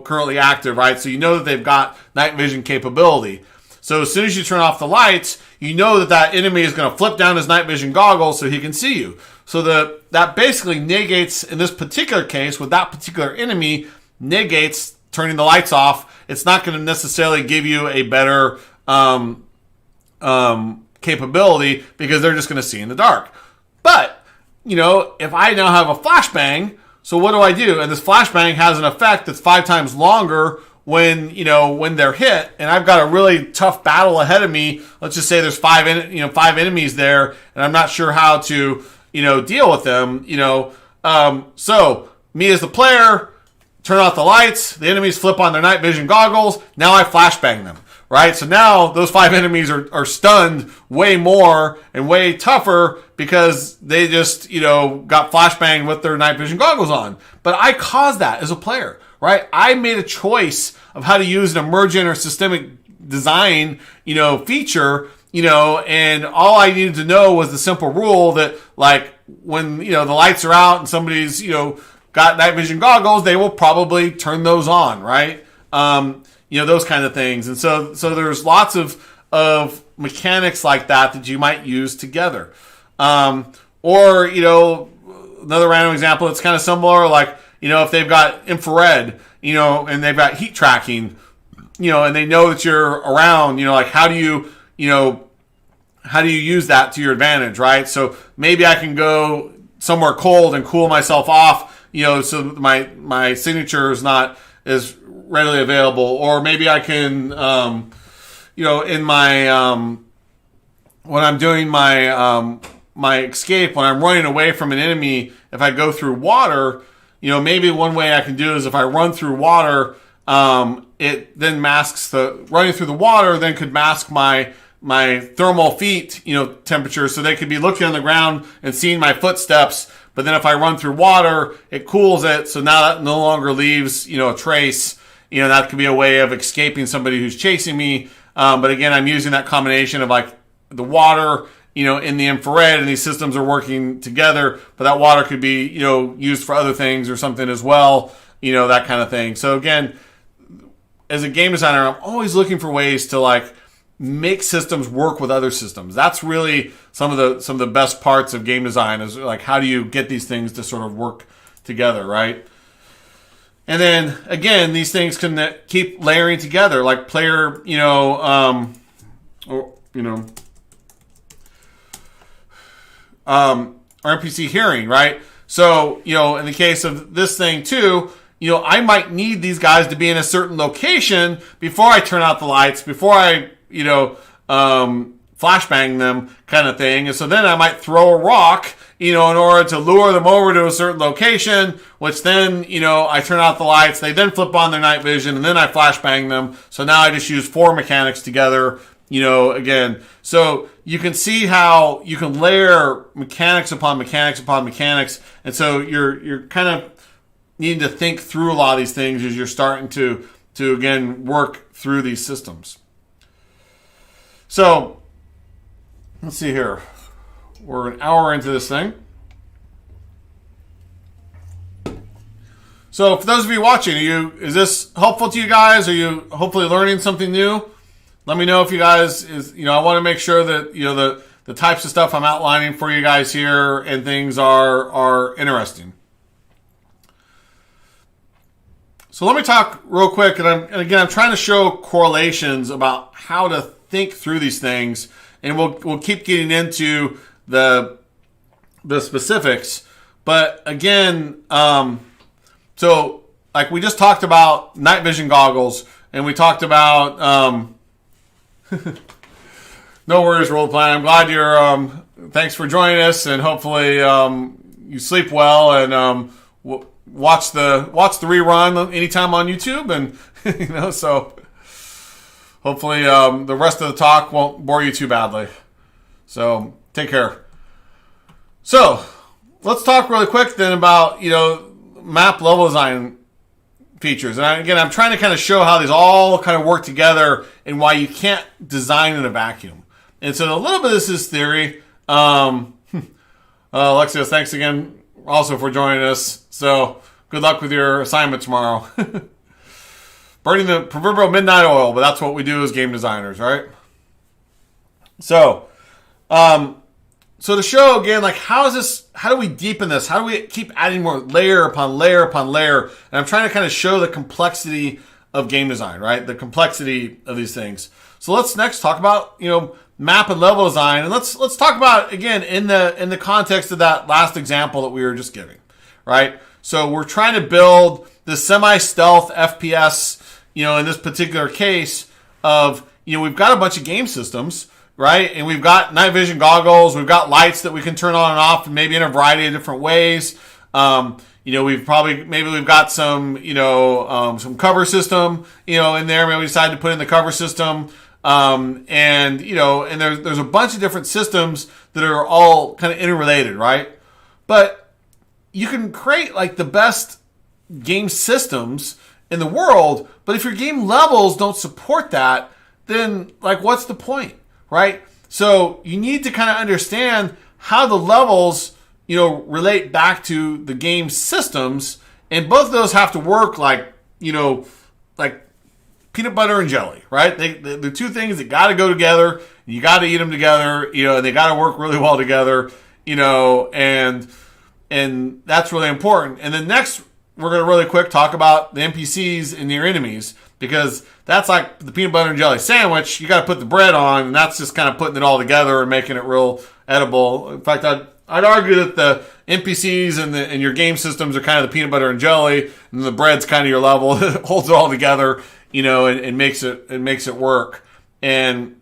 S1: currently active, right? So you know that they've got night vision capability. So as soon as you turn off the lights, you know that enemy is going to flip down his night vision goggles so he can see you. So that basically negates, in this particular case, with that particular enemy, negates turning the lights off. It's not going to necessarily give you a better capability because they're just going to see in the dark. But, if I now have a flashbang, so what do? And this flashbang has an effect that's 5 times longer when they're hit, and I've got a really tough battle ahead of me. Let's just say there's 5 enemies there, and I'm not sure how to, deal with them, So me as the player, turn off the lights, the enemies flip on their night vision goggles, now I flashbang them, right? So now those 5 enemies are stunned way more and way tougher because they just, got flashbanged with their night vision goggles on. But I caused that as a player, right? I made a choice of how to use an emergent or systemic design, feature, and all I needed to know was the simple rule that, like, when, the lights are out and somebody's, got night vision goggles, they will probably turn those on, right? Those kind of things. And so there's lots of mechanics like that you might use together. Or, another random example that's kind of similar, like, if they've got infrared, and they've got heat tracking, and they know that you're around, like how do you use that to your advantage, right? So maybe I can go somewhere cold and cool myself off, so my signature is not as readily available. Or maybe I can, in my, when I'm doing my escape, when I'm running away from an enemy, if I go through water, maybe one way I can do is if I run through water, it then masks running through the water then could mask my thermal feet, temperature, so they could be looking on the ground and seeing my footsteps. But then if I run through water, it cools it, so now that no longer leaves, a trace. That could be a way of escaping somebody who's chasing me. But again, I'm using that combination of like the water, in the infrared, and these systems are working together, but that water could be, used for other things or something as well, that kind of thing. So again, as a game designer, I'm always looking for ways to like make systems work with other systems. That's really some of the best parts of game design is like, how do you get these things to sort of work together, right? And then again, these things can keep layering together, like player, RPC hearing, right? So, in the case of this thing too, I might need these guys to be in a certain location before I turn out the lights, before I, flashbang them kind of thing. And so then I might throw a rock, in order to lure them over to a certain location, which then, I turn out the lights, they then flip on their night vision, and then I flashbang them. So now I just use 4 mechanics together, again. So you can see how you can layer mechanics upon mechanics upon mechanics. And so you're kind of needing to think through a lot of these things as you're starting to again work through these systems. So let's see here. We're an hour into this thing. So for those of you watching, is this helpful to you guys? Are you hopefully learning something new? Let me know if you guys I want to make sure that the types of stuff I'm outlining for you guys here and things are interesting. So let me talk real quick, and again I'm trying to show correlations about how to think through these things, and we'll keep getting into the specifics. But again, so like we just talked about night vision goggles, and we talked about no worries, role play. I'm glad you're. Thanks for joining us, and hopefully you sleep well and watch the rerun anytime on YouTube, and so hopefully the rest of the talk won't bore you too badly. So take care. So let's talk really quick then about map level design features. And again, I'm trying to kind of show how these all kind of work together and why you can't design in a vacuum. And so a little bit of this is theory. Alexius, thanks again also for joining us. So good luck with your assignment tomorrow. Burning the proverbial midnight oil, but that's what we do as game designers, right? So, so to show again, like how do we deepen this? How do we keep adding more layer upon layer upon layer? And I'm trying to kind of show the complexity of game design, right? The complexity of these things. So let's next talk about, map and level design. And let's talk about again in the context of that last example that we were just giving, right? So we're trying to build the semi-stealth FPS, in this particular case of, we've got a bunch of game systems, right? And we've got night vision goggles. We've got lights that we can turn on and off, maybe in a variety of different ways. We've got some, some cover system, in there. Maybe we decided to put in the cover system. And there's a bunch of different systems that are all kind of interrelated, right? But you can create like the best game systems in the world, but if your game levels don't support that, then like what's the point? Right? So you need to kind of understand how the levels, relate back to the game systems, and both of those have to work like peanut butter and jelly, right? They're two things that got to go together. You got to eat them together, and they got to work really well together, and that's really important. And then next, we're going to really quick talk about the NPCs and your enemies, because that's like the peanut butter and jelly sandwich. You got to put the bread on, and that's just kind of putting it all together and making it real edible. In fact, I'd argue that the NPCs and your game systems are kind of the peanut butter and jelly, and the bread's kind of your level that holds it all together, and makes it work. And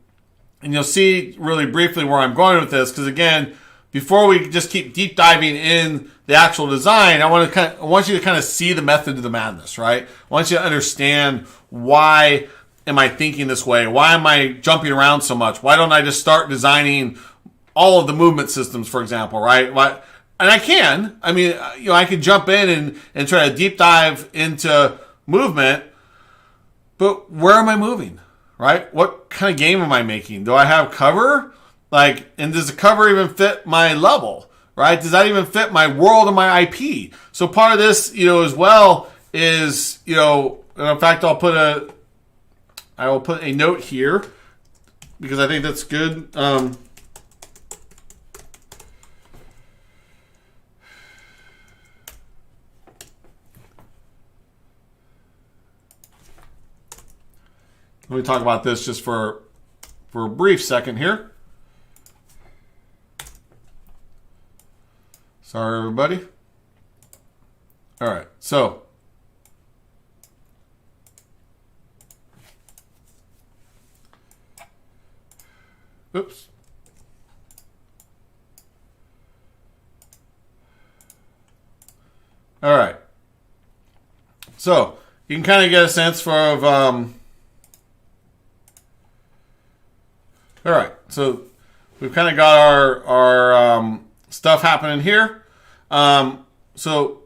S1: you'll see really briefly where I'm going with this, because again, before we just keep deep diving in the actual design, I want you to kind of see the method of the madness, right? I want you to understand, why am I thinking this way? Why am I jumping around so much? Why don't I just start designing all of the movement systems, for example, right? And I can. I mean, I could jump in and try to deep dive into movement, but where am I moving, right? What kind of game am I making? Do I have cover? And does the cover even fit my level, right? Does that even fit my world and my IP? So part of this, as well is, in fact, I will put a note here because I think that's good. Let me talk about this just for a brief second here. Sorry, everybody. All right, so oops. All right. So you can kind of get a sense of all right. So we've kind of got our stuff happening here. So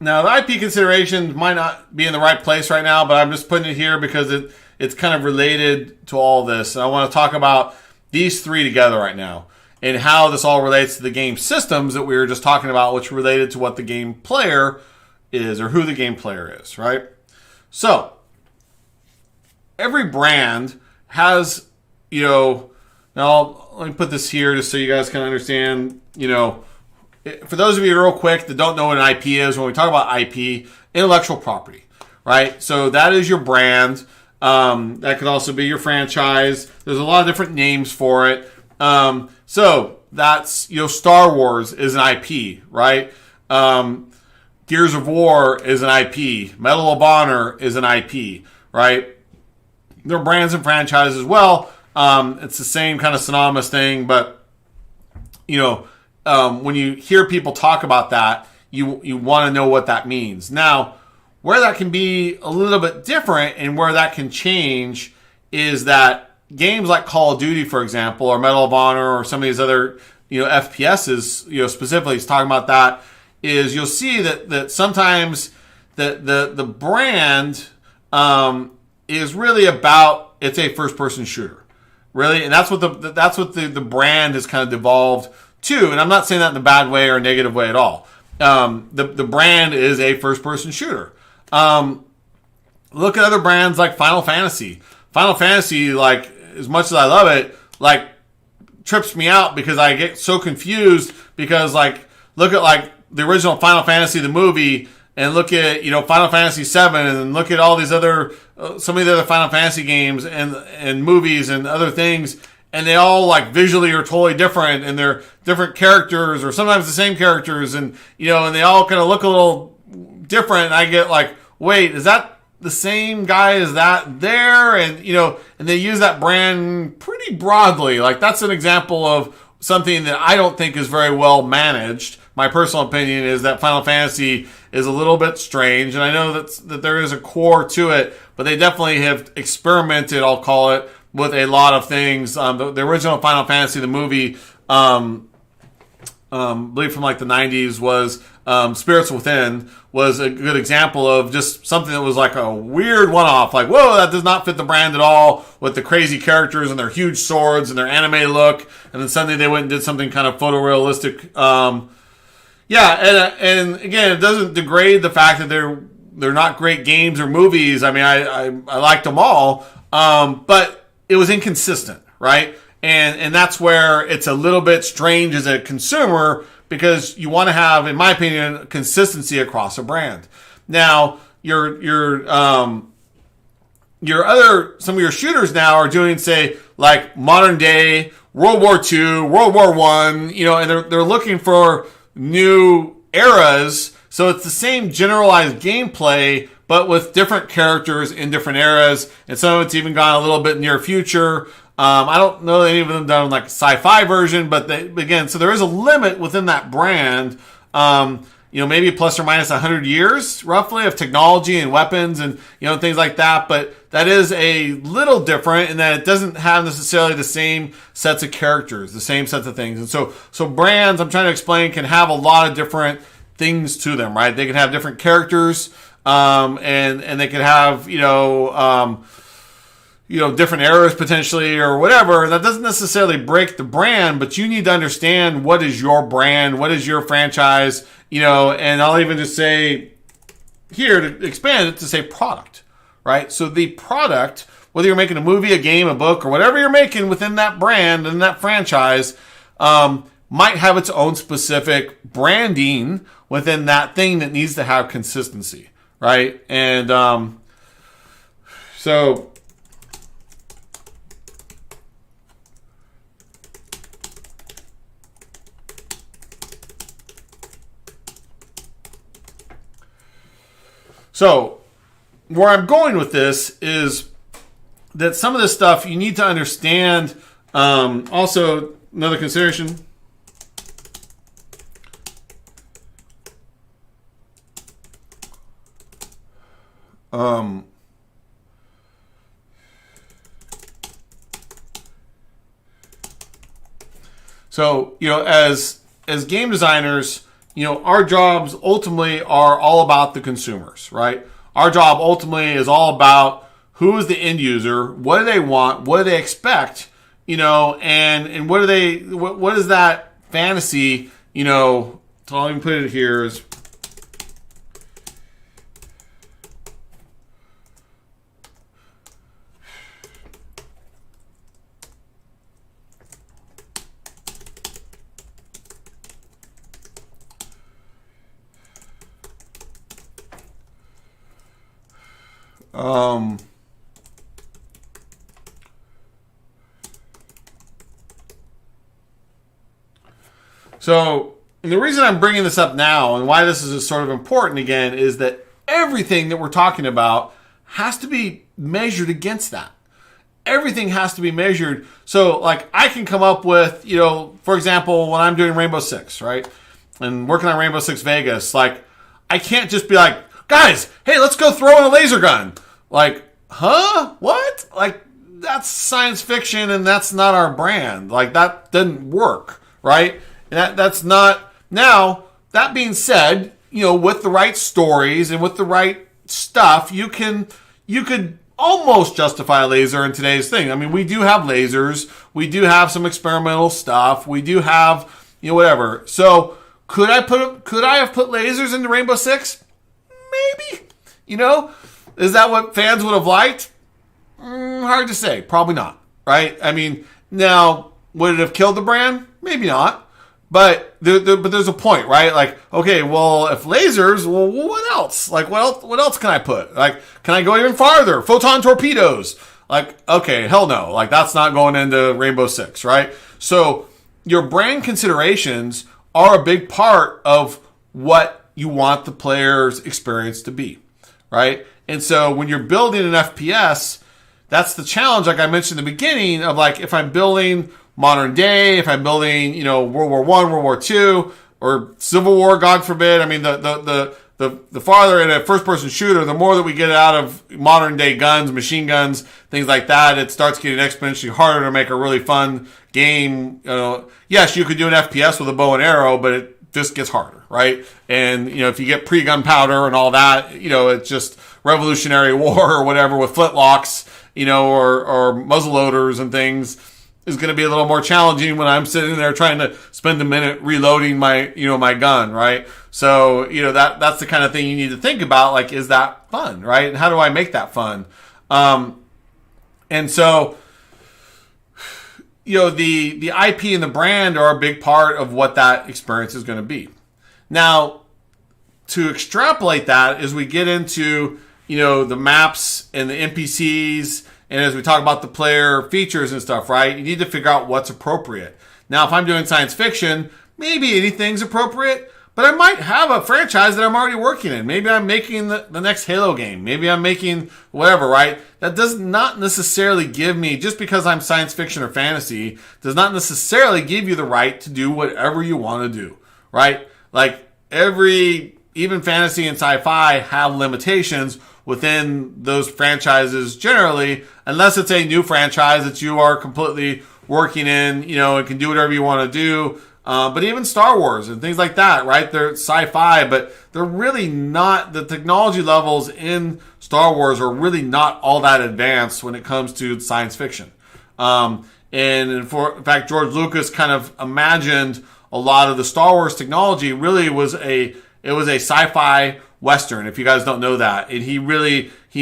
S1: Now, the IP considerations might not be in the right place right now, but I'm just putting it here because it's kind of related to all this. And I want to talk about these three together right now and how this all relates to the game systems that we were just talking about, which related to what the game player is or who the game player is, right? So, every brand has, now let me put this here just so you guys can understand, for those of you real quick that don't know what an IP is, when we talk about IP, intellectual property, right? So that is your brand. That could also be your franchise. There's a lot of different names for it. So that's, Star Wars is an IP, right? Gears of War is an IP. Medal of Honor is an IP, right? They're brands and franchises as well. It's the same kind of synonymous thing, but, when you hear people talk about that, you want to know what that means. Now, where that can be a little bit different and where that can change is that games like Call of Duty, for example, or Medal of Honor, or some of these other, FPSs, specifically is talking about that, is you'll see that sometimes the brand is really about, it's a first-person shooter, really, and that's what the brand has kind of devolved to, and I'm not saying that in a bad way or a negative way at all. The brand is a first-person shooter. Look at other brands like Final Fantasy. Final Fantasy, like, as much as I love it, like, trips me out because I get so confused because, like, look at, like, the original Final Fantasy, the movie, and look at, Final Fantasy VII, and look at all these other, some of the other Final Fantasy games and movies and other things, and they all, like, visually are totally different, and they're different characters, or sometimes the same characters, and, and they all kind of look a little different, and I get like, wait, is that the same guy as that there? And, and they use that brand pretty broadly. Like, that's an example of something that I don't think is very well managed. My personal opinion is that Final Fantasy is a little bit strange, and I know that there is a core to it, but they definitely have experimented, I'll call it, with a lot of things. The original Final Fantasy, the movie, I believe from like the 90s, was Spirits Within, was a good example of just something that was like a weird one-off. Like, whoa, that does not fit the brand at all, with the crazy characters and their huge swords and their anime look. And then suddenly they went and did something kind of photorealistic. And again, it doesn't degrade the fact that they're not great games or movies. I mean, I liked them all, but it was inconsistent, right? And that's where it's a little bit strange as a consumer, because you want to have, in my opinion, consistency across a brand. Now, some of your shooters now are doing, say, like modern day World War II, World War I, and they're looking for new eras. So it's the same generalized gameplay, but with different characters in different eras, and some of it's even gone a little bit near future. I don't know any of them done like a sci-fi version, but again, so there is a limit within that brand. Maybe plus or minus 100 years roughly of technology and weapons and things like that. But that is a little different in that it doesn't have necessarily the same sets of characters, the same sets of things. And so brands, I'm trying to explain, can have a lot of different things to them, right? They can have different characters, and they can have different eras potentially or whatever. That doesn't necessarily break the brand, but you need to understand what is your brand, what is your franchise, and I'll even just say here to expand it to say product, right? So the product, whether you're making a movie, a game, a book, or whatever you're making within that brand and that franchise, might have its own specific branding within that thing that needs to have consistency, right? And so where I'm going with this is that some of this stuff you need to understand. Also, another consideration. So, as game designers, our jobs ultimately are all about the consumers, right? Our job ultimately is all about who is the end user, what do they want, what do they expect, and what what is that fantasy, so I'll even put it here is so and the reason I'm bringing this up now and why this is sort of important again is that everything that we're talking about has to be measured against that. Everything has to be measured. So, like, I can come up with, for example, when I'm doing Rainbow Six, right? And working on Rainbow Six Vegas, like, I can't just be like, guys, hey, let's go throw in a laser gun. Like, huh? What? Like, that's science fiction and that's not our brand. Like, that doesn't work, right? And that's not. Now, that being said, with the right stories and with the right stuff, you could almost justify a laser in today's thing. I mean, we do have lasers. We do have some experimental stuff. We do have, whatever. So, could I have put lasers into Rainbow Six? Maybe. Is that what fans would have liked? Hard to say. Probably not. Right? I mean, now, would it have killed the brand? Maybe not. But there's a point, right? Like, okay, well, if lasers, well, what else? Like, what else can I put? Like, can I go even farther? Photon torpedoes. Like, okay, hell no. Like, that's not going into Rainbow Six, right? So, your brand considerations are a big part of what you want the player's experience to be, right? And so, when you're building an FPS, that's the challenge, like I mentioned in the beginning, of like, if I'm building modern day, if I'm building, World War I, World War II, or Civil War, God forbid. I mean, the farther in a first-person shooter, the more that we get out of modern day guns, machine guns, things like that, it starts getting exponentially harder to make a really fun game. Yes, you could do an FPS with a bow and arrow, but it just gets harder, right? And, if you get pre-gunpowder and all that, it's just Revolutionary War or whatever with flintlocks, or muzzleloaders and things, is going to be a little more challenging when I'm sitting there trying to spend a minute reloading my gun, right? So, that's the kind of thing you need to think about. Like, is that fun, right? And how do I make that fun? And so, the IP and the brand are a big part of what that experience is going to be. Now, to extrapolate that as we get into, the maps and the NPCs, and as we talk about the player features and stuff, right, you need to figure out what's appropriate. Now, if I'm doing science fiction, maybe anything's appropriate, but I might have a franchise that I'm already working in. Maybe I'm making the next Halo game. Maybe I'm making whatever, right? That does not necessarily give me, just because I'm science fiction or fantasy, does not necessarily give you the right to do whatever you want to do, right? Like, even fantasy and sci-fi have limitations within those franchises generally, unless it's a new franchise that you are completely working in, and can do whatever you want to do. But even Star Wars and things like that, right? They're sci-fi, but they're really not, the technology levels in Star Wars are really not all that advanced when it comes to science fiction. And in fact, George Lucas kind of imagined a lot of the Star Wars technology really was a sci-fi Western, if you guys don't know that. And he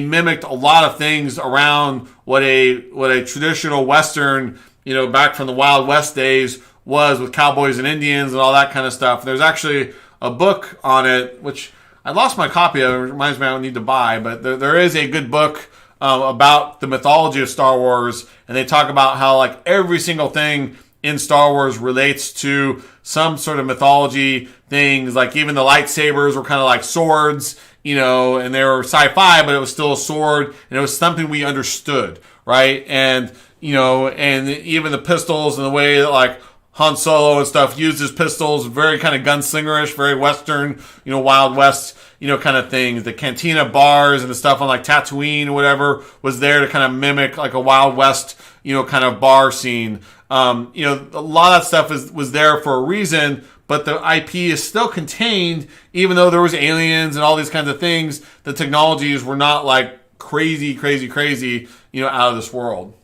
S1: mimicked a lot of things around what a traditional Western, back from the Wild West days was, with cowboys and Indians and all that kind of stuff. There's actually a book on it, which I lost my copy of. It reminds me I don't need to buy, but there is a good book about the mythology of Star Wars, and they talk about how, like, every single thing in Star Wars relates to some sort of mythology things. Like, even the lightsabers were kind of like swords, and they were sci-fi, but it was still a sword, and it was something we understood, right? And, and even the pistols and the way that, like, Han Solo and stuff used his pistols, very kind of gunslingerish, very Western, Wild West, kind of things. The cantina bars and the stuff on like Tatooine or whatever was there to kind of mimic like a Wild West, kind of bar scene. A lot of that stuff was there for a reason, but the IP is still contained, even though there was aliens and all these kinds of things. The technologies were not like crazy, out of this world.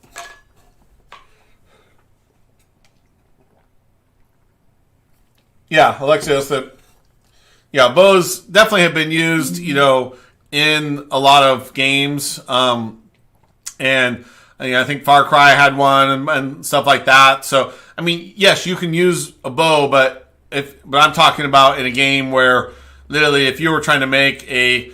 S1: Yeah, Alexios, bows definitely have been used, in a lot of games. And I think Far Cry had one and stuff like that. So, I mean, yes, you can use a bow, but I'm talking about in a game where literally if you were trying to make a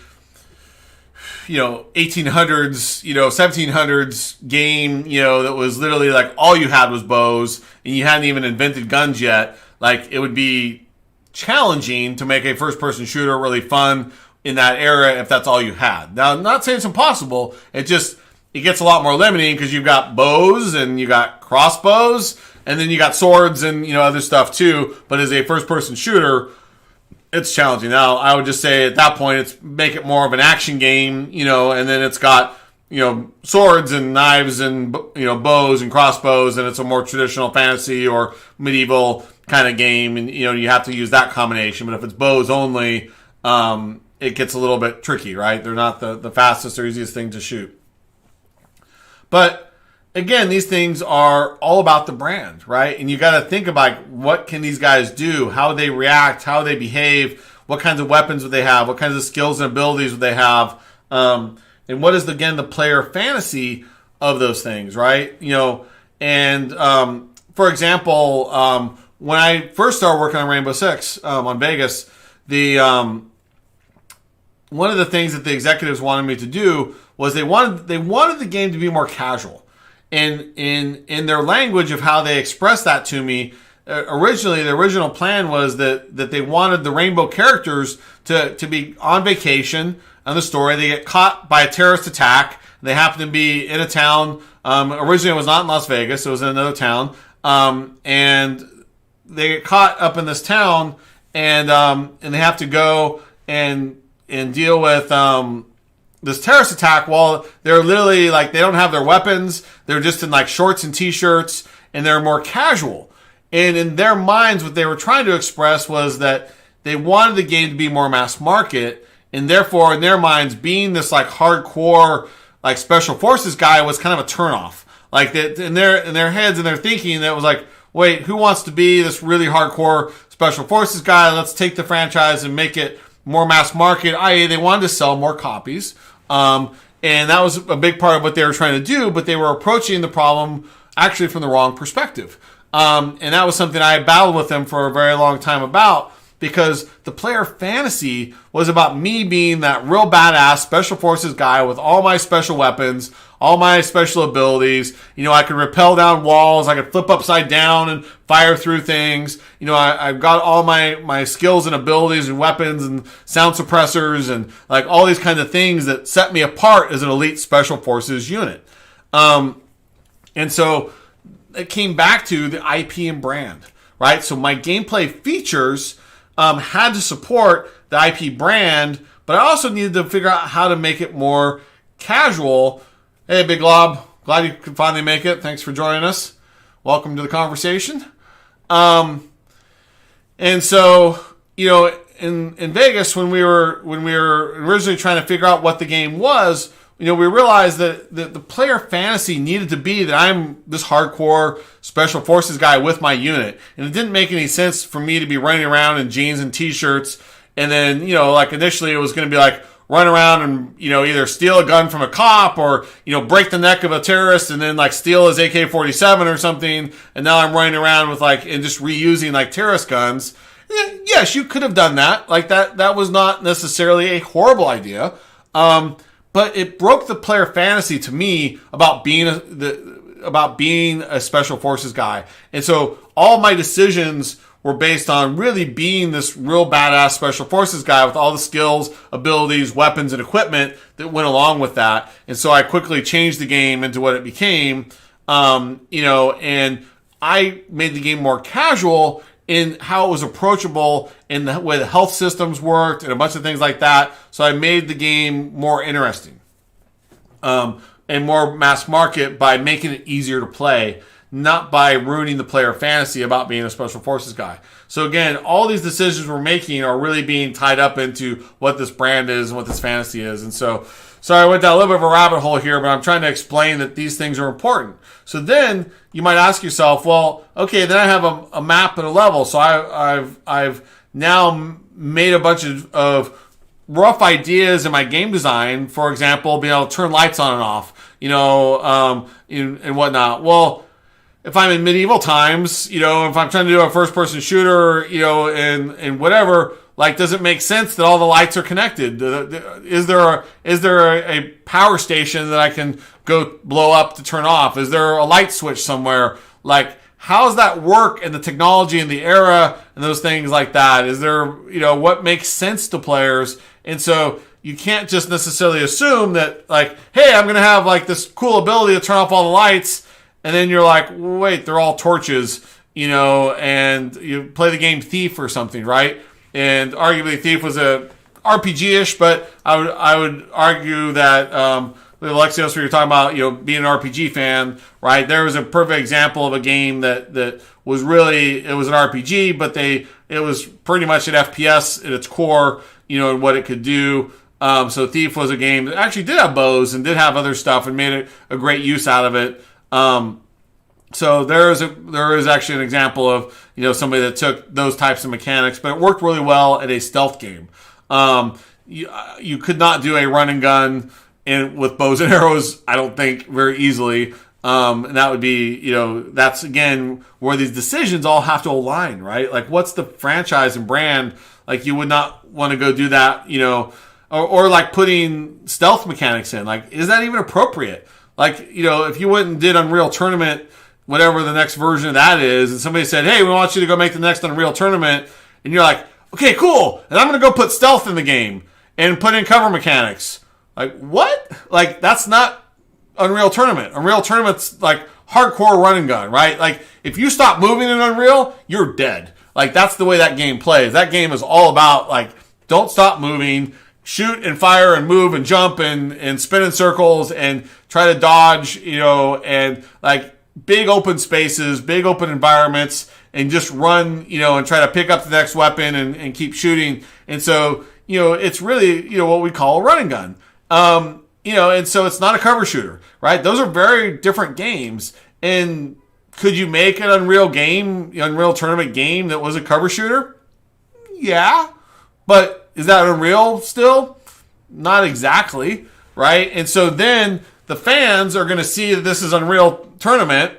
S1: 1800s, 1700s game, that was literally like all you had was bows and you hadn't even invented guns yet, like it would be challenging to make a first-person shooter really fun in that era if that's all you had. Now, I'm not saying it's impossible. It gets a lot more limiting because you've got bows and you got crossbows and then you got swords and other stuff too. But as a first-person shooter, it's challenging. Now, I would just say at that point, it's make it more of an action game, and then it's got swords and knives and bows and crossbows, and it's a more traditional fantasy or medieval kind of game, and you have to use that combination. But if it's bows only, it gets a little bit tricky, right? They're not the fastest or easiest thing to shoot. But again, these things are all about the brand, right? And you got to think about what can these guys do, how they react, how they behave, what kinds of weapons would they have, what kinds of skills and abilities would they have, and what is the player fantasy of those things, right? And for example, when I first started working on Rainbow Six on Vegas, one of the things that the executives wanted me to do was they wanted the game to be more casual. And in their language of how they expressed that to me, originally the original plan was that they wanted the Rainbow characters to be on vacation on the story. They get caught by a terrorist attack. They happen to be in a town. Originally it was not in Las Vegas. It was in another town. And they get caught up in this town and they have to go and deal with this terrorist attack while they're literally like they don't have their weapons. They're just in like shorts and t-shirts and they're more casual. And in their minds, what they were trying to express was that they wanted the game to be more mass market, and therefore in their minds, being this like hardcore like special forces guy was kind of a turnoff. Like that in their heads and their thinking, that was like, wait, who wants to be this really hardcore special forces guy? Let's take the franchise and make it more mass market, i.e. they wanted to sell more copies. And that was a big part of what they were trying to do, but they were approaching the problem actually from the wrong perspective. And that was something I battled with them for a very long time about, because the player fantasy was about me being that real badass special forces guy with all my special weapons, all my special abilities. I could rappel down walls, I could flip upside down and fire through things. I've got all my skills and abilities and weapons and sound suppressors and like all these kinds of things that set me apart as an elite special forces unit. And so it came back to the IP and brand, right? So my gameplay features had to support the IP brand, but I also needed to figure out how to make it more casual. Hey, Big Lob, glad you could finally make it. Thanks for joining us. Welcome to the conversation. And so, in Vegas, when we were originally trying to figure out what the game was, we realized that the player fantasy needed to be that I'm this hardcore special forces guy with my unit. And it didn't make any sense for me to be running around in jeans and t-shirts. And then, like initially it was going to be like run around and, either steal a gun from a cop or, break the neck of a terrorist and then like steal his AK-47 or something. And now I'm running around with and just reusing like terrorist guns. Yes, you could have done that. Like that was not necessarily a horrible idea. But it broke the player fantasy to me about being a special forces guy. And so all my decisions were based on really being this real badass special forces guy with all the skills, abilities, weapons, and equipment that went along with that. And so I quickly changed the game into what it became, and I made the game more casual in how it was approachable, in the way the health systems worked, and a bunch of things like that. So I made the game more interesting and more mass market by making it easier to play, not by ruining the player fantasy about being a special forces guy. So again, all these decisions we're making are really being tied up into what this brand is and what this fantasy is. And so, sorry, I went down a little bit of a rabbit hole here, but I'm trying to explain that these things are important. So then you might ask yourself, well, okay, then I have a map and a level. So I've now made a bunch of rough ideas in my game design. For example, being able to turn lights on and off, and whatnot. Well, if I'm in medieval times, if I'm trying to do a first-person shooter, and whatever, like, does it make sense that all the lights are connected? Is there a power station that I can go blow up to turn off? Is there a light switch somewhere? Like, how does that work in the technology and the era and those things like that? Is there, what makes sense to players? And so you can't just necessarily assume that, like, hey, I'm going to have, like, this cool ability to turn off all the lights, and then you're like, wait, they're all torches, and you play the game Thief or something, right? And arguably Thief was a RPG-ish, but I would argue that Alexios, we were talking about, being an RPG fan, right? There was a perfect example of a game that was really, it was an RPG, but it was pretty much an FPS at its core, and what it could do. So Thief was a game that actually did have bows and did have other stuff and made a great use out of it. So there is actually an example of, somebody that took those types of mechanics, but it worked really well at a stealth game. You could not do a run and gun with bows and arrows, I don't think, very easily. And that would be, that's again where these decisions all have to align, right? Like, what's the franchise and brand? Like, you would not want to go do that, or like putting stealth mechanics in. Like, is that even appropriate? Like, if you went and did Unreal Tournament, whatever the next version of that is, and somebody said, hey, we want you to go make the next Unreal Tournament, and you're like, okay, cool, and I'm going to go put stealth in the game and put in cover mechanics. Like, what? Like, that's not Unreal Tournament. Unreal Tournament's like hardcore run and gun, right? Like, if you stop moving in Unreal, you're dead. Like, that's the way that game plays. That game is all about, like, don't stop moving, shoot and fire and move and jump and spin in circles and try to dodge, and like big open spaces, big open environments, and just run, and try to pick up the next weapon and keep shooting. And so, it's really, what we call a run and gun. And so it's not a cover shooter, right? Those are very different games. And could you make an Unreal Tournament game that was a cover shooter? Yeah. But is that Unreal still? Not exactly, right? And so then the fans are going to see that this is Unreal Tournament,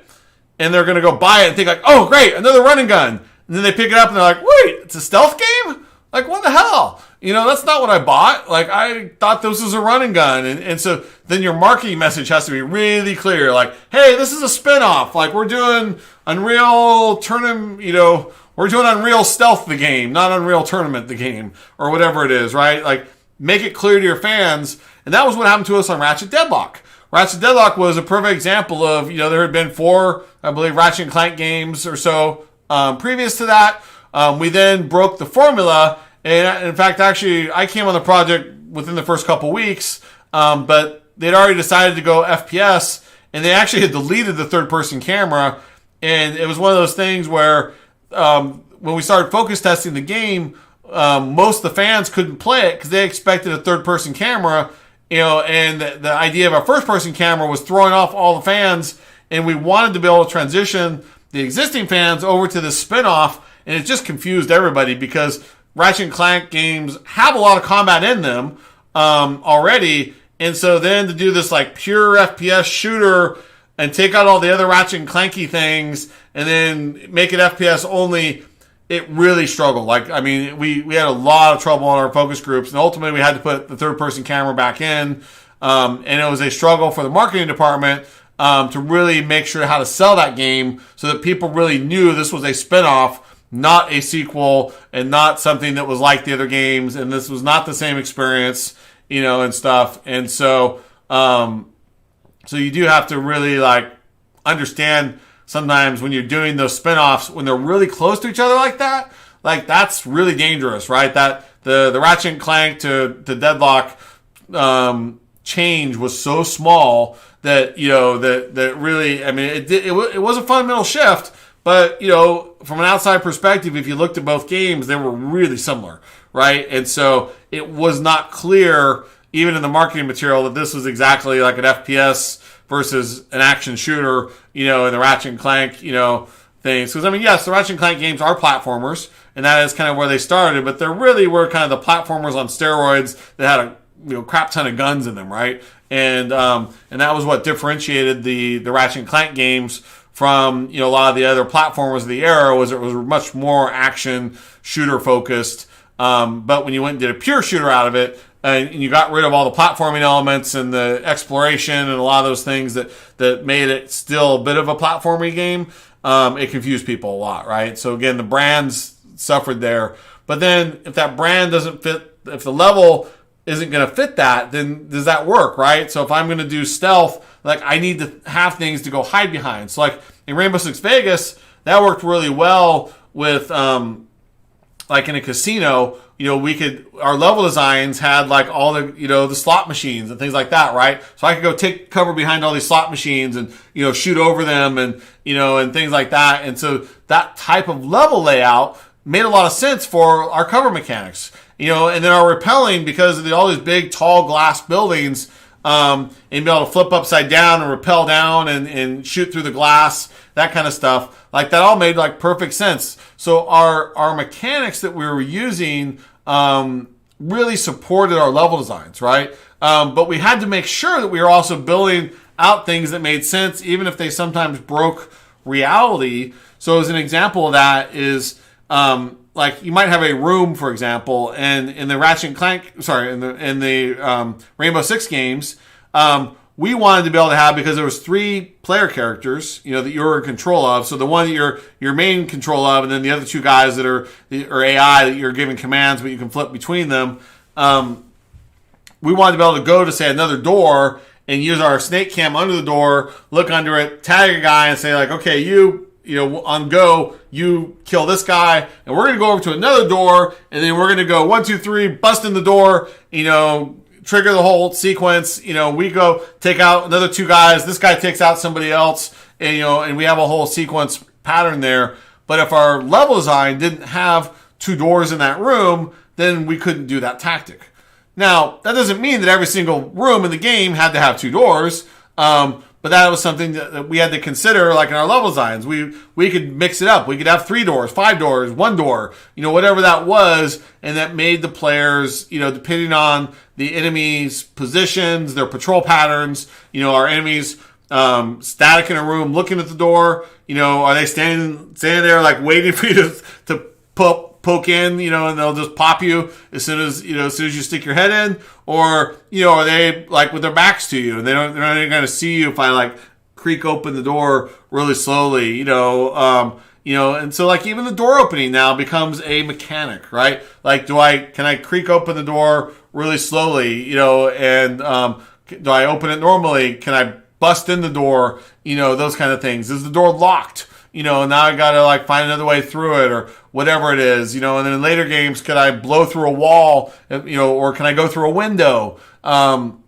S1: and they're going to go buy it and think like, oh, great, another run and gun. And then they pick it up and they're like, wait, it's a stealth game? Like, what the hell? That's not what I bought. Like, I thought this was a run and gun. And so then your marketing message has to be really clear. Like, hey, this is a spinoff. Like, we're doing Unreal Tournament, we're doing Unreal Stealth the game, not Unreal Tournament the game, or whatever it is, right? Like, make it clear to your fans. And that was what happened to us on Ratchet Deadlock. Ratchet Deadlock was a perfect example of, there had been 4, I believe, Ratchet & Clank games or so previous to that. We then broke the formula. And in fact, actually, I came on the project within the first couple weeks, but they'd already decided to go FPS, and they actually had deleted the third-person camera. And it was one of those things where when we started focus testing the game, most of the fans couldn't play it because they expected a third-person camera, and the idea of a first-person camera was throwing off all the fans, and we wanted to be able to transition the existing fans over to this spin-off, and it just confused everybody because Ratchet & Clank games have a lot of combat in them already, and so then to do this like pure FPS shooter and take out all the other Ratchet and Clanky things and then make it FPS only, it really struggled. Like, I mean, we had a lot of trouble on our focus groups, and ultimately we had to put the third-person camera back in, and it was a struggle for the marketing department to really make sure how to sell that game so that people really knew this was a spinoff, not a sequel, and not something that was like the other games, and this was not the same experience, and stuff. And so, so you do have to really like understand sometimes when you're doing those spinoffs, when they're really close to each other like that, like that's really dangerous, right? That the Ratchet and Clank to Deadlock change was so small that that really, I mean, it was a fundamental shift, but from an outside perspective, if you looked at both games, they were really similar, right? And so it was not clear, even in the marketing material, that this was exactly like an FPS versus an action shooter, in the Ratchet and Clank, things. Because, I mean, yes, the Ratchet and Clank games are platformers, and that is kind of where they started, but they really were kind of the platformers on steroids that had a crap ton of guns in them, right? And that was what differentiated the Ratchet and Clank games from a lot of the other platformers of the era. Was it was much more action shooter focused. But when you went and did a pure shooter out of it, and you got rid of all the platforming elements and the exploration and a lot of those things that made it still a bit of a platforming game, it confused people a lot, right? So again, the brands suffered there. But then if that brand doesn't fit, if the level isn't going to fit that, then does that work, right? So if I'm going to do stealth, like I need to have things to go hide behind. So like in Rainbow Six Vegas, that worked really well with like in a casino, our level designs had like all the, the slot machines and things like that, right? So I could go take cover behind all these slot machines and, shoot over them and, and things like that. And so that type of level layout made a lot of sense for our cover mechanics, and then our rappelling, because of all these big, tall glass buildings, and be able to flip upside down and rappel down and shoot through the glass, that kind of stuff. Like that all made like perfect sense. So our mechanics that we were using really supported our level designs, right? But we had to make sure that we were also building out things that made sense, even if they sometimes broke reality. So as an example of that is like you might have a room, for example, and in the Ratchet and Clank, in the Rainbow Six games, we wanted to be able to have, because there was 3 player characters, that you were in control of. So the one that you're main control of, and then the other 2 guys that are AI that you're giving commands, but you can flip between them. We wanted to be able to go to, say, another door and use our snake cam under the door, look under it, tag a guy, and say like, okay, on go, you kill this guy, and we're going to go over to another door, and then we're going to go 1, 2, 3, bust in the door, trigger the whole sequence. We go take out another 2 guys. This guy takes out somebody else, and and we have a whole sequence pattern there. But if our level design didn't have 2 doors in that room, then we couldn't do that tactic. Now, that doesn't mean that every single room in the game had to have 2 doors. But that was something that we had to consider, like in our level designs. We could mix it up. We could have 3 doors, 5 doors, 1 door, whatever that was, and that made the players, depending on the enemy's positions, their patrol patterns, our enemies static in a room looking at the door, are they standing there like waiting for you to poke in, and they'll just pop you as soon as you stick your head in, or are they like with their backs to you and they're not even going to see you if I like creak open the door really slowly, and so like even the door opening now becomes a mechanic, right? Like can I creak open the door really slowly, and do I open it normally? Can I bust in the door? Those kind of things. Is the door locked? Now I gotta like find another way through it or whatever it is, and then in later games, could I blow through a wall, or can I go through a window? And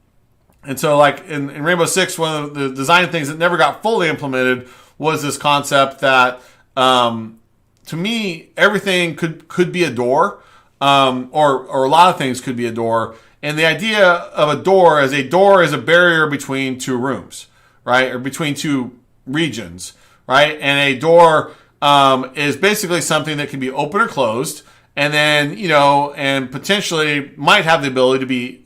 S1: so like in Rainbow Six, one of the design things that never got fully implemented was this concept that, to me, everything could be a door, or a lot of things could be a door. And the idea of a door is a barrier between 2 rooms, right? Or between 2 regions. Right? And a door is basically something that can be open or closed, and then, and potentially might have the ability to be,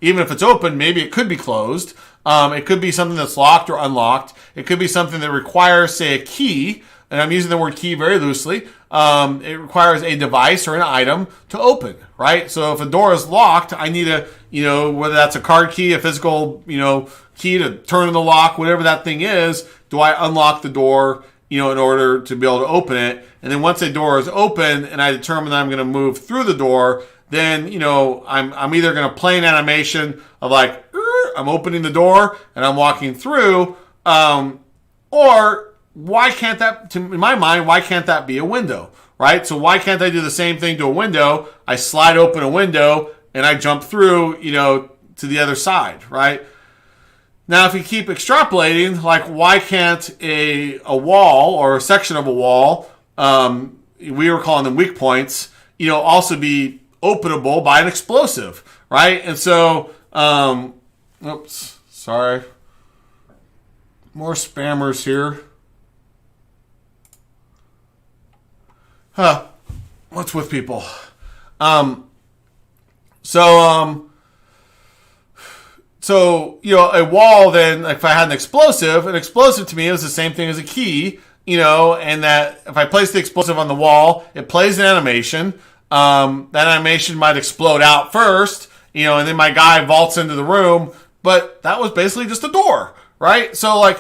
S1: even if it's open, maybe it could be closed. It could be something that's locked or unlocked. It could be something that requires, say, a key, and I'm using the word key very loosely. It requires a device or an item to open, right? So if a door is locked, I need a, whether that's a card key, a physical, key to turn the lock, whatever that thing is. Do I unlock the door, in order to be able to open it? And then once the door is open and I determine that I'm going to move through the door, then, I'm either going to play an animation of like, I'm opening the door and I'm walking through, or why can't that, in my mind, why can't that be a window, right? So why can't I do the same thing to a window? I slide open a window and I jump through, to the other side, right? Now, if you keep extrapolating, like why can't a wall or a section of a wall, we were calling them weak points, also be openable by an explosive, right? And so, oops, sorry. More spammers here. What's with people? So, a wall then, like if I had an explosive to me is the same thing as a key, and that if I place the explosive on the wall, it plays an animation. That animation might explode out first, and then my guy vaults into the room, but that was basically just a door, right? So,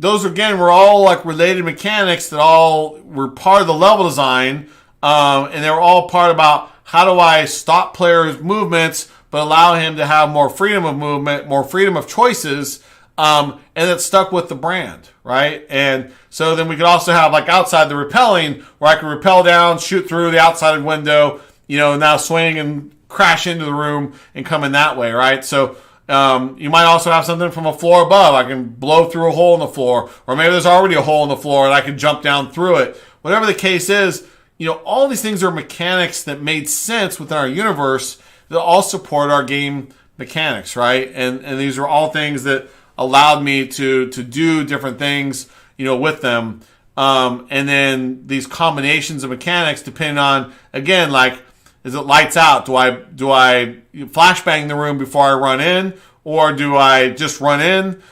S1: those again were all like related mechanics that all were part of the level design, and they were all part about how do I stop players' movements but allow him to have more freedom of movement, more freedom of choices, and it stuck with the brand, right? And so then we could also have like outside the repelling, where I could rappel down, shoot through the outside window, now swing and crash into the room and come in that way, right? So you might also have something from a floor above. I can blow through a hole in the floor, or maybe there's already a hole in the floor and I can jump down through it. Whatever the case is, all these things are mechanics that made sense within our universe that all support our game mechanics, right? And these are all things that allowed me to do different things, with them. And then these combinations of mechanics depending on, again, like, is it lights out? Do I flashbang the room before I run in, or do I just run in?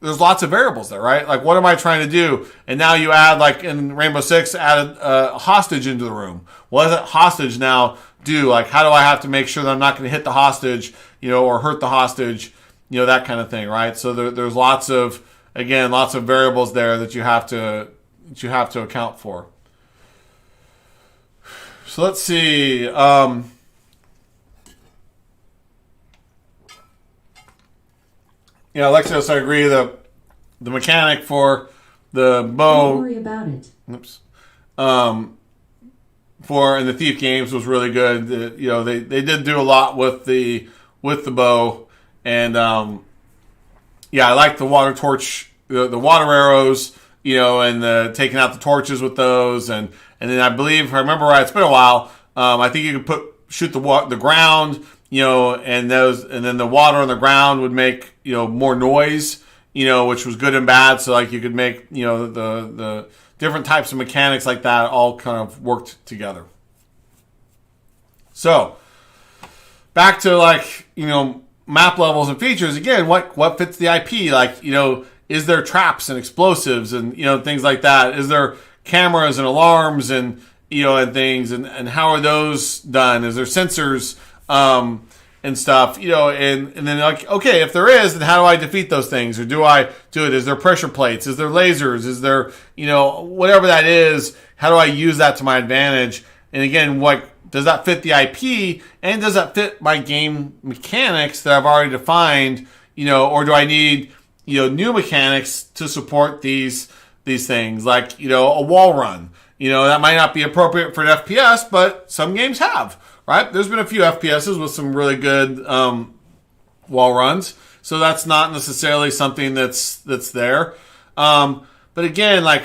S1: There's lots of variables there, right? Like, what am I trying to do? And now you add, like in Rainbow Six, added a hostage into the room. What does that hostage now do? Like, how do I have to make sure that I'm not going to hit the hostage, or hurt the hostage, that kind of thing, right? So there's lots of variables there that you have to account for. So let's see. Alexios, I agree. The mechanic for the bow.
S2: Don't worry about it.
S1: Oops. For in the Thief games was really good. They did do a lot with the bow, and I like the water torch, the water arrows, and the taking out the torches with those, and then I believe, if I remember right, it's been a while. I think you could shoot the ground, and then the water on the ground would make more noise, which was good and bad. So like you could make the different types of mechanics like that all kind of worked together. So back to map levels and features again. What fits the IP? Like is there traps and explosives and things like that? Is there cameras and alarms and and things and how are those done? Is there sensors and stuff? And then like, okay, if there is, then how do I defeat those things? Or do I do it? Is there pressure plates? Is there lasers? Is there whatever that is? How do I use that to my advantage? And again, what does that fit the IP? And does that fit my game mechanics that I've already defined? Or do I need new mechanics to support these things, like a wall run? That might not be appropriate for an FPS, but some games have, right? There's been a few FPSs with some really good wall runs, so that's not necessarily something that's there. But again, like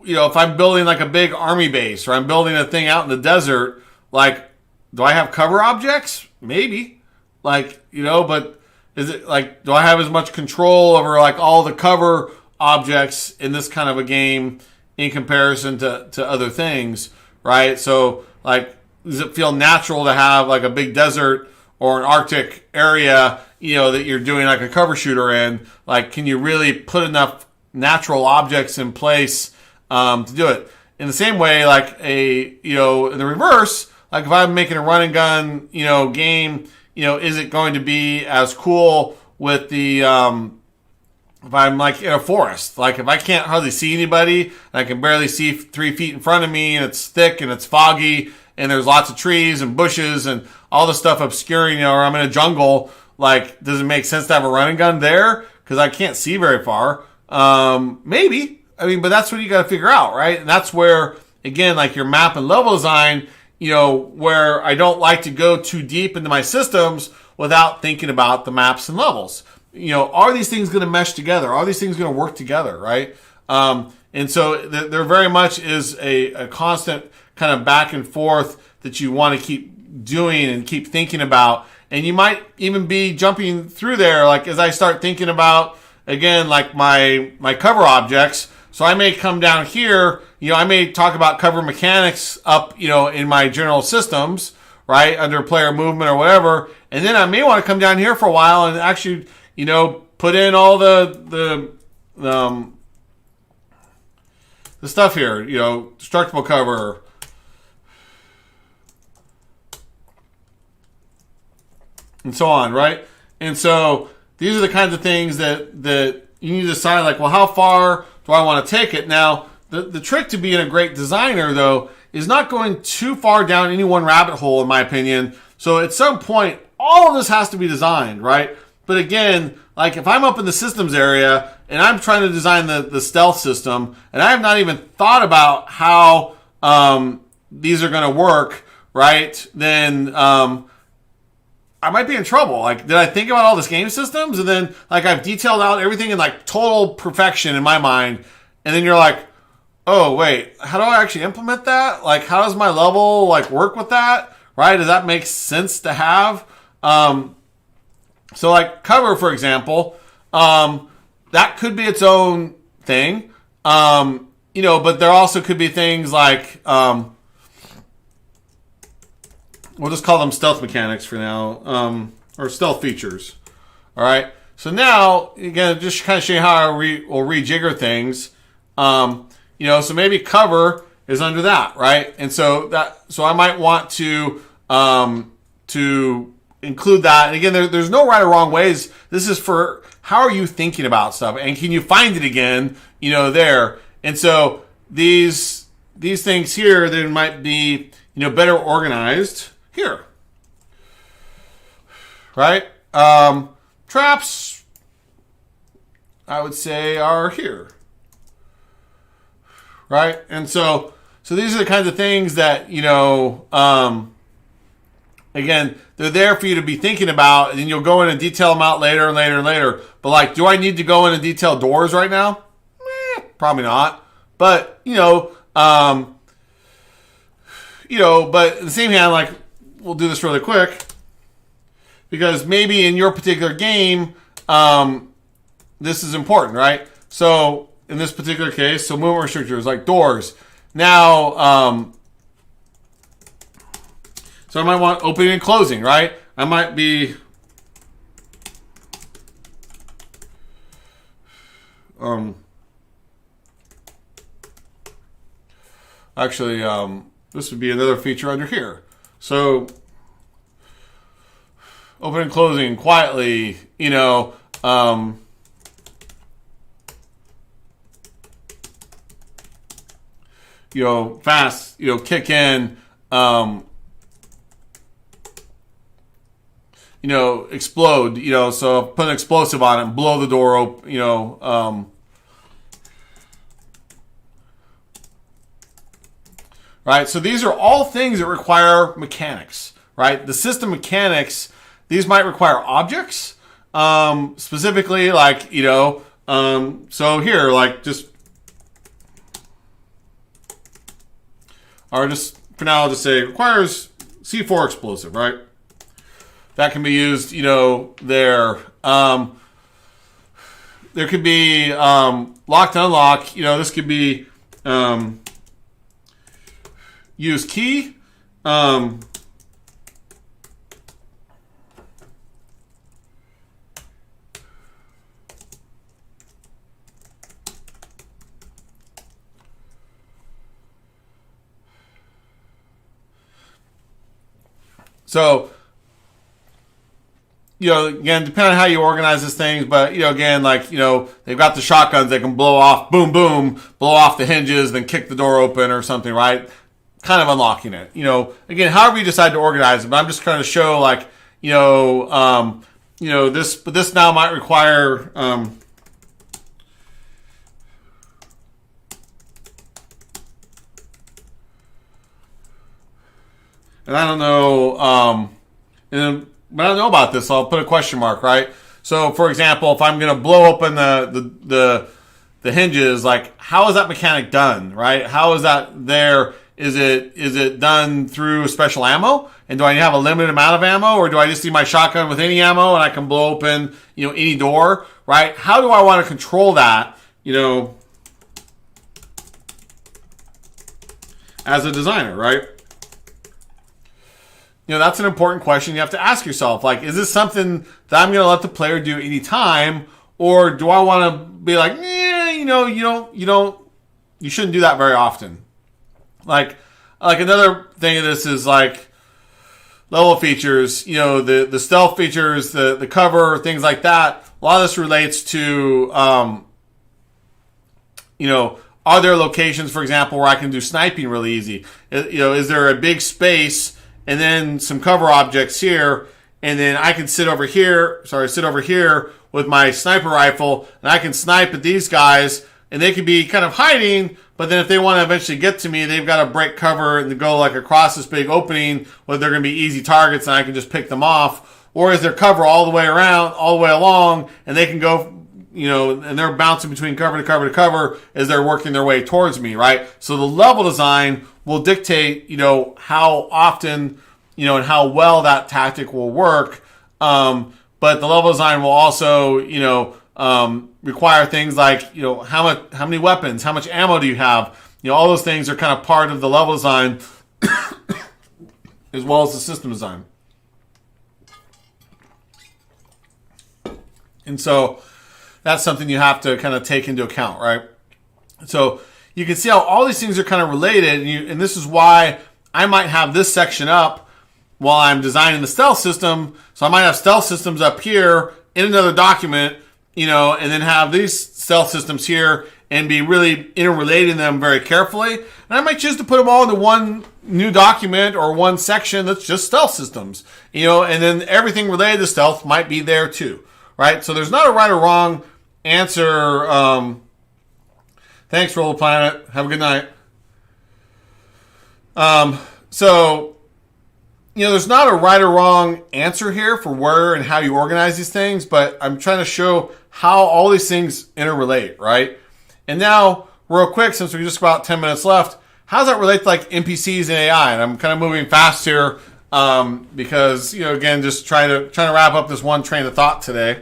S1: if I'm building like a big army base, or I'm building a thing out in the desert, like, do I have cover objects? Maybe, but is it like, do I have as much control over like all the cover objects in this kind of a game in comparison to other things, right? So like, does it feel natural to have like a big desert or an Arctic area, that you're doing like a cover shooter in? Like, can you really put enough natural objects in place to do it? In the same way, like in the reverse, like if I'm making a run and gun, game, is it going to be as cool with the, if I'm like in a forest, like if I can't hardly see anybody, and I can barely see 3 feet in front of me, and it's thick and it's foggy, and there's lots of trees and bushes and all the stuff obscuring, or I'm in a jungle, like, does it make sense to have a running gun there? because I can't see very far. Maybe. I mean, but that's what you got to figure out, right? And that's where, again, like your map and level design, where I don't like to go too deep into my systems without thinking about the maps and levels. Are these things going to mesh together? Are these things going to work together, right? And so there very much is a constant kind of back and forth that you want to keep doing and keep thinking about. And you might even be jumping through there, like as I start thinking about, again, like my cover objects. So I may come down here, I may talk about cover mechanics up, in my general systems, right, under player movement or whatever. And then I may want to come down here for a while and actually, put in all the stuff here, destructible cover, and so on, right? And so these are the kinds of things that you need to decide, like, well, how far do I want to take it? Now, the trick to being a great designer, though, is not going too far down any one rabbit hole, in my opinion. So at some point, all of this has to be designed, right? But again, like if I'm up in the systems area and I'm trying to design the stealth system, and I have not even thought about how these are going to work, right? Then I might be in trouble. Like, did I think about all this game systems? And then, like, I've detailed out everything in, like, total perfection in my mind. And then you're like, oh, wait, how do I actually implement that? Like, how does my level, like, work with that? Right? Does that make sense to have? So, like, cover, for example, that could be its own thing. But there also could be things like, we'll just call them stealth mechanics for now, or stealth features. All right. So now, again, just kind of show you how we'll rejigger things. So maybe cover is under that, right? And so I might want to include that. And again, there's no right or wrong ways. This is for how are you thinking about stuff, and can you find it again, there. And so these things here, they might be, better organized here, right? Traps, I would say, are here, right? And so these are the kinds of things that, again, they're there for you to be thinking about, and then you'll go in and detail them out later and later and later. But, like, do I need to go in and detail doors right now? Probably not. But, but at the same hand, like, we'll do this really quick, because maybe in your particular game, this is important, right? So in this particular case, so movement restrictors like doors. Now, so I might want opening and closing, right? I might be this would be another feature under here. So open and closing quietly, fast, kick in, explode, so put an explosive on it and blow the door open, right? So these are all things that require mechanics, right? The system mechanics, these might require objects, specifically, like, so here, like, for now, I'll just say requires C4 explosive, right? That can be used, there. There could be lock to unlock. This could be use key. So, again, depending on how you organize these things, but, again, like, they've got the shotguns, they can blow off, boom, boom, blow off the hinges, then kick the door open or something, right? Kind of unlocking it. Again, however you decide to organize it, but I'm just trying to show, like, this now might require, and I don't know, but I don't know about this, so I'll put a question mark, right? So, for example, if I'm going to blow open the hinges, like, how is that mechanic done, right? How is that there? Is it done through special ammo? And do I have a limited amount of ammo, or do I just need my shotgun with any ammo and I can blow open, any door, right? How do I want to control that, as a designer, right? That's an important question you have to ask yourself. Like, is this something that I'm going to let the player do anytime, or do I want to be like, you shouldn't do that very often. Like another thing of this is like level features, the stealth features, the cover, things like that. A lot of this relates to, are there locations, for example, where I can do sniping really easy? Is there a big space and then some cover objects here, and then I can sit over here with my sniper rifle, and I can snipe at these guys, and they could be kind of hiding, but then if they want to eventually get to me, they've got to break cover and go like across this big opening where they're going to be easy targets and I can just pick them off. Or is there cover all the way around, all the way along, and they can go, and they're bouncing between cover to cover to cover as they're working their way towards me, right? So the level design will dictate, how often, and how well that tactic will work. But the level design will also, require things like, how many weapons, how much ammo do you have? All those things are kind of part of the level design as well as the system design. And so that's something you have to kind of take into account, right? So you can see how all these things are kind of related, and this is why I might have this section up while I'm designing the stealth system. So I might have stealth systems up here in another document, and then have these stealth systems here and be really interrelating them very carefully. And I might choose to put them all into one new document or one section that's just stealth systems, and then everything related to stealth might be there too, right? So there's not a right or wrong answer. Thanks, Roll Planet. Have a good night. So, there's not a right or wrong answer here for where and how you organize these things, but I'm trying to show how all these things interrelate, right? And now, real quick, since we're just about 10 minutes left, how does that relate to like NPCs and AI? And I'm kind of moving fast here because, again, just trying to wrap up this one train of thought today.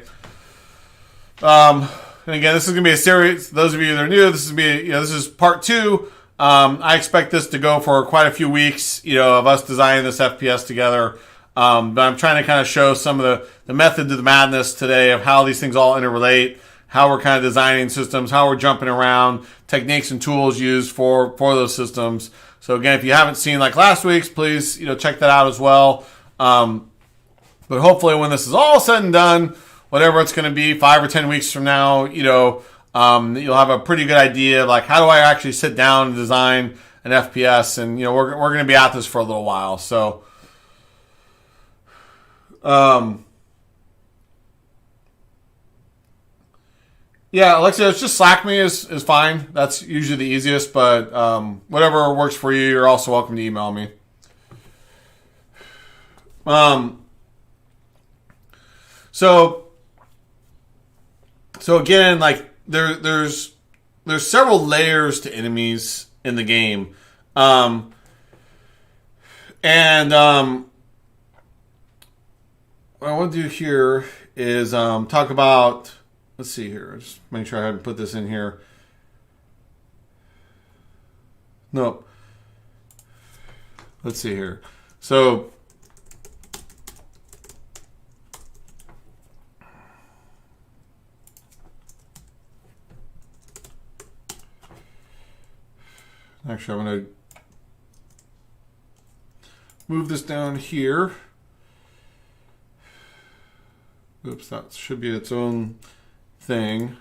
S1: And again, this is going to be a series. Those of you that are new, this is part 2. I expect this to go for quite a few weeks, of us designing this FPS together. But I'm trying to kind of show some of the method to the madness today of how these things all interrelate, how we're kind of designing systems, how we're jumping around, techniques and tools used for those systems. So again, if you haven't seen like last week's, please, check that out as well. But hopefully when this is all said and done, whatever it's going to be, 5 or 10 weeks from now, you'll have a pretty good idea of like, how do I actually sit down and design an FPS? And, we're going to be at this for a little while. So, yeah, Alexia, just Slack me is fine. That's usually the easiest, but, whatever works for you, you're also welcome to email me. So again, like there's several layers to enemies in the game, and what I want to do here is talk about. Let's see here. Just make sure I haven't put this in here. Nope. Let's see here. So. Actually, I'm going to move this down here. Oops, that should be its own thing.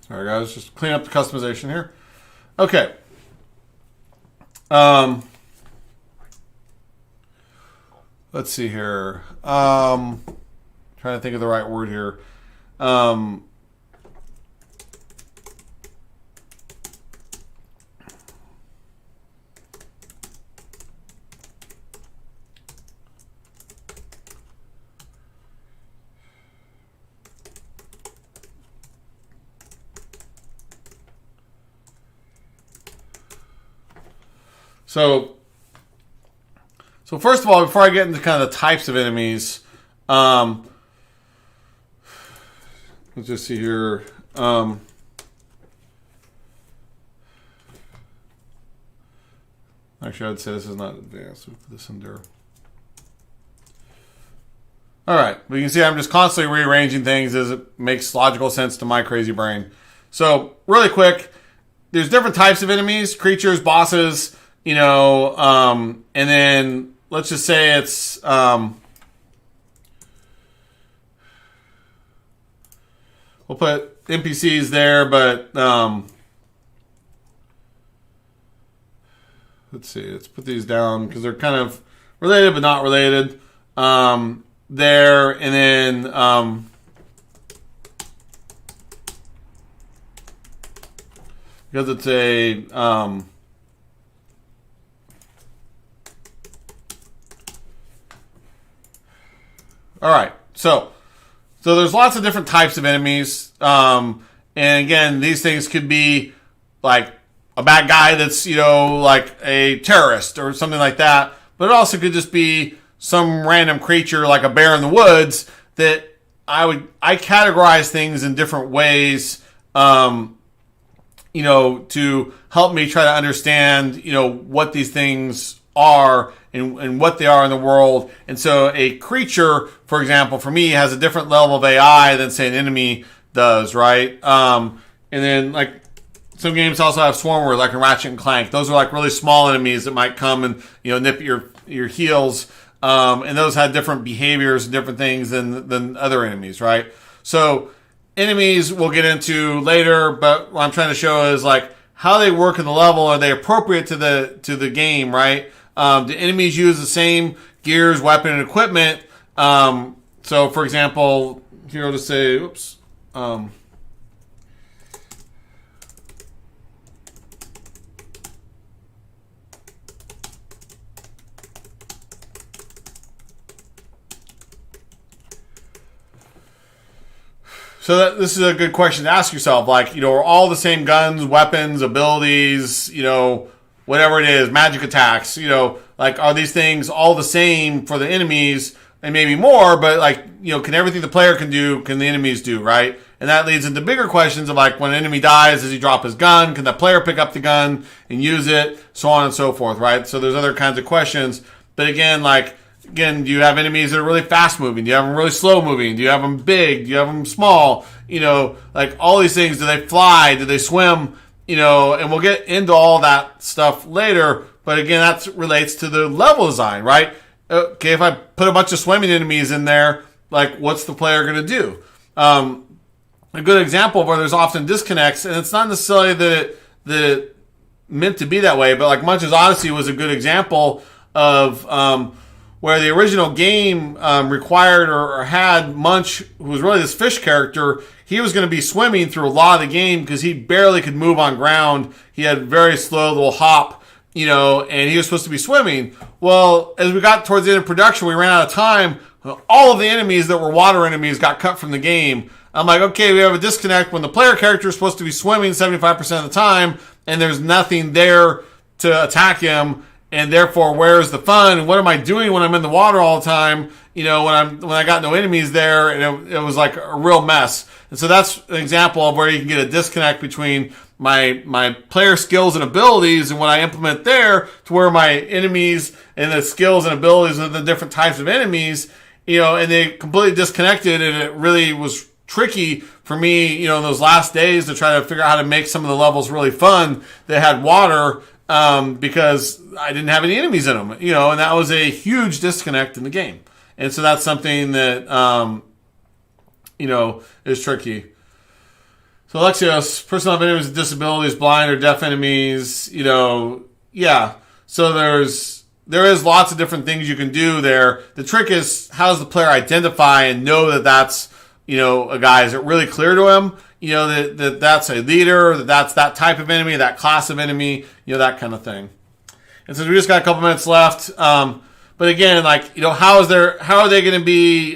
S1: Sorry, guys, just clean up the customization here. Okay. let's see here. Trying to think of the right word here. So first of all, before I get into kind of the types of enemies, let's just see here. Actually, I'd say this is not advanced. We'll put this under. All right, but you can see I'm just constantly rearranging things as it makes logical sense to my crazy brain. So really quick, there's different types of enemies, creatures, bosses. And then let's just say it's, we'll put NPCs there, but, let's see, let's put these down because they're kind of related but not related. There, and then, because it's a, all right, so there's lots of different types of enemies, and again, these things could be like a bad guy that's like a terrorist or something like that, but it also could just be some random creature like a bear in the woods that I categorize things in different ways, to help me try to understand what these things are and what they are in the world. And so a creature, for example, for me, has a different level of AI than, say, an enemy does, right? And then, like, some games also have Swarmware, like in Ratchet and Clank. Those are, like, really small enemies that might come and, nip your heels. And those have different behaviors and different things than other enemies, right? So enemies we'll get into later, but what I'm trying to show is, like, how they work in the level. Are they appropriate to the game, right? Do enemies use the same gears, weapon, and equipment? So, for example, here I'll just say, oops. So this is a good question to ask yourself. Like, are all the same guns, weapons, abilities, whatever it is, magic attacks, like, are these things all the same for the enemies and maybe more, but like, can everything the player can do, can the enemies do, right? And that leads into bigger questions of like, when an enemy dies, does he drop his gun? Can the player pick up the gun and use it? So on and so forth, right? So there's other kinds of questions. But again, do you have enemies that are really fast moving? Do you have them really slow moving? Do you have them big? Do you have them small? Like all these things, do they fly? Do they swim? And we'll get into all that stuff later. But again, that relates to the level design, right? Okay, if I put a bunch of swimming enemies in there, like what's the player going to do? A good example of where there's often disconnects, and it's not necessarily that it meant to be that way, but like Munch's Odyssey was a good example of where the original game required or had Munch, who was really this fish character. He was going to be swimming through a lot of the game because he barely could move on ground. He had very slow little hop, and he was supposed to be swimming. Well, as we got towards the end of production, we ran out of time. All of the enemies that were water enemies got cut from the game. I'm like, okay, we have a disconnect when the player character is supposed to be swimming 75% of the time, and there's nothing there to attack him, and therefore, where's the fun? And what am I doing when I'm in the water all the time? When I got no enemies there, and it was like a real mess. And so that's an example of where you can get a disconnect between my player skills and abilities and what I implement there to where my enemies and the skills and abilities of the different types of enemies, and they completely disconnected, and it really was tricky for me, in those last days to try to figure out how to make some of the levels really fun that had water, because I didn't have any enemies in them, and that was a huge disconnect in the game. And so that's something that, is tricky. So Alexios, personal enemies with disabilities, blind or deaf enemies, yeah. So there's there is lots of different things you can do there. The trick is, how does the player identify and know that that's, a guy? Is it really clear to him, that that's a leader, that that's that type of enemy, that class of enemy, that kind of thing. And since we just got a couple minutes left, but again, how are they going to be,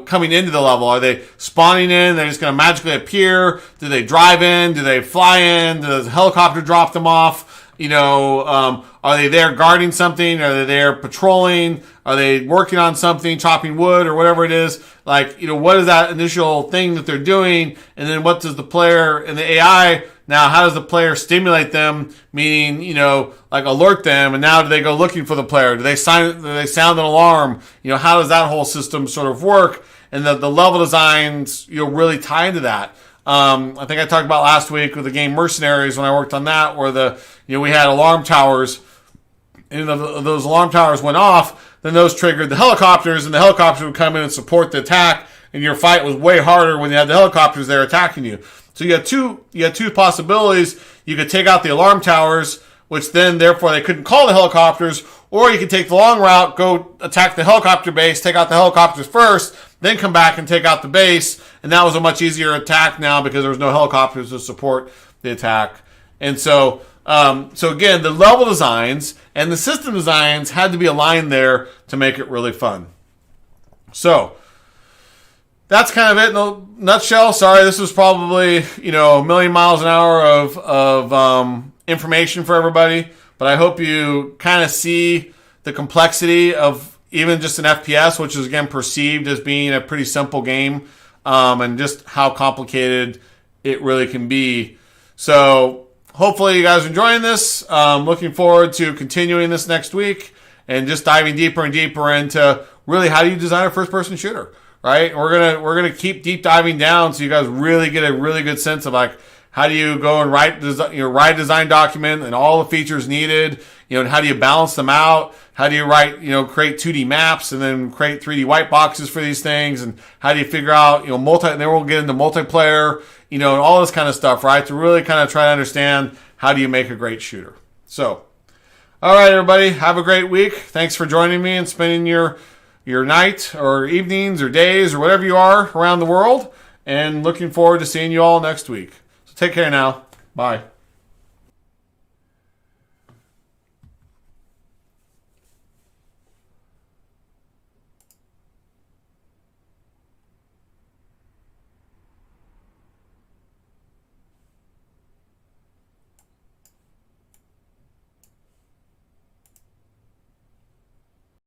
S1: coming into the level? Are they spawning in? They're just going to magically appear? Do they drive in? Do they fly in? Does a helicopter drop them off? Are they there guarding something? Are they there patrolling? Are they working on something, chopping wood or whatever it is? What is that initial thing that they're doing? And then what does the player and the AI, now how does the player stimulate them? Meaning, alert them, and now do they go looking for the player? Do they sound an alarm? How does that whole system sort of work? And the level designs, really tie into that. I think I talked about last week with the game Mercenaries when I worked on that, where we had alarm towers, and those alarm towers went off, then those triggered the helicopters, and the helicopters would come in and support the attack, and your fight was way harder when you had the helicopters there attacking you. So you had two possibilities. You could take out the alarm towers, which then therefore they couldn't call the helicopters, or you could take the long route, go attack the helicopter base, take out the helicopters first, then come back and take out the base, and that was a much easier attack now because there was no helicopters to support the attack. And so again, the level designs and the system designs had to be aligned there to make it really fun. So that's kind of it in a nutshell. Sorry, this was probably, a million miles an hour of information for everybody, but I hope you kind of see the complexity of even just an FPS, which is again perceived as being a pretty simple game, and just how complicated it really can be. So hopefully you guys are enjoying this. Looking forward to continuing this next week and just diving deeper and deeper into really how do you design a first-person shooter, right? We're gonna keep deep diving down so you guys really get a really good sense of how do you go and write a design document and all the features needed, and how do you balance them out? How do you create 2D maps and then create 3D white boxes for these things? And how do you figure out, and then we'll get into multiplayer, and all this kind of stuff, right? To really kind of try to understand how do you make a great shooter. So, all right, everybody, have a great week. Thanks for joining me and spending your night or evenings or days or whatever you are around the world, and looking forward to seeing you all next week. So take care now. Bye.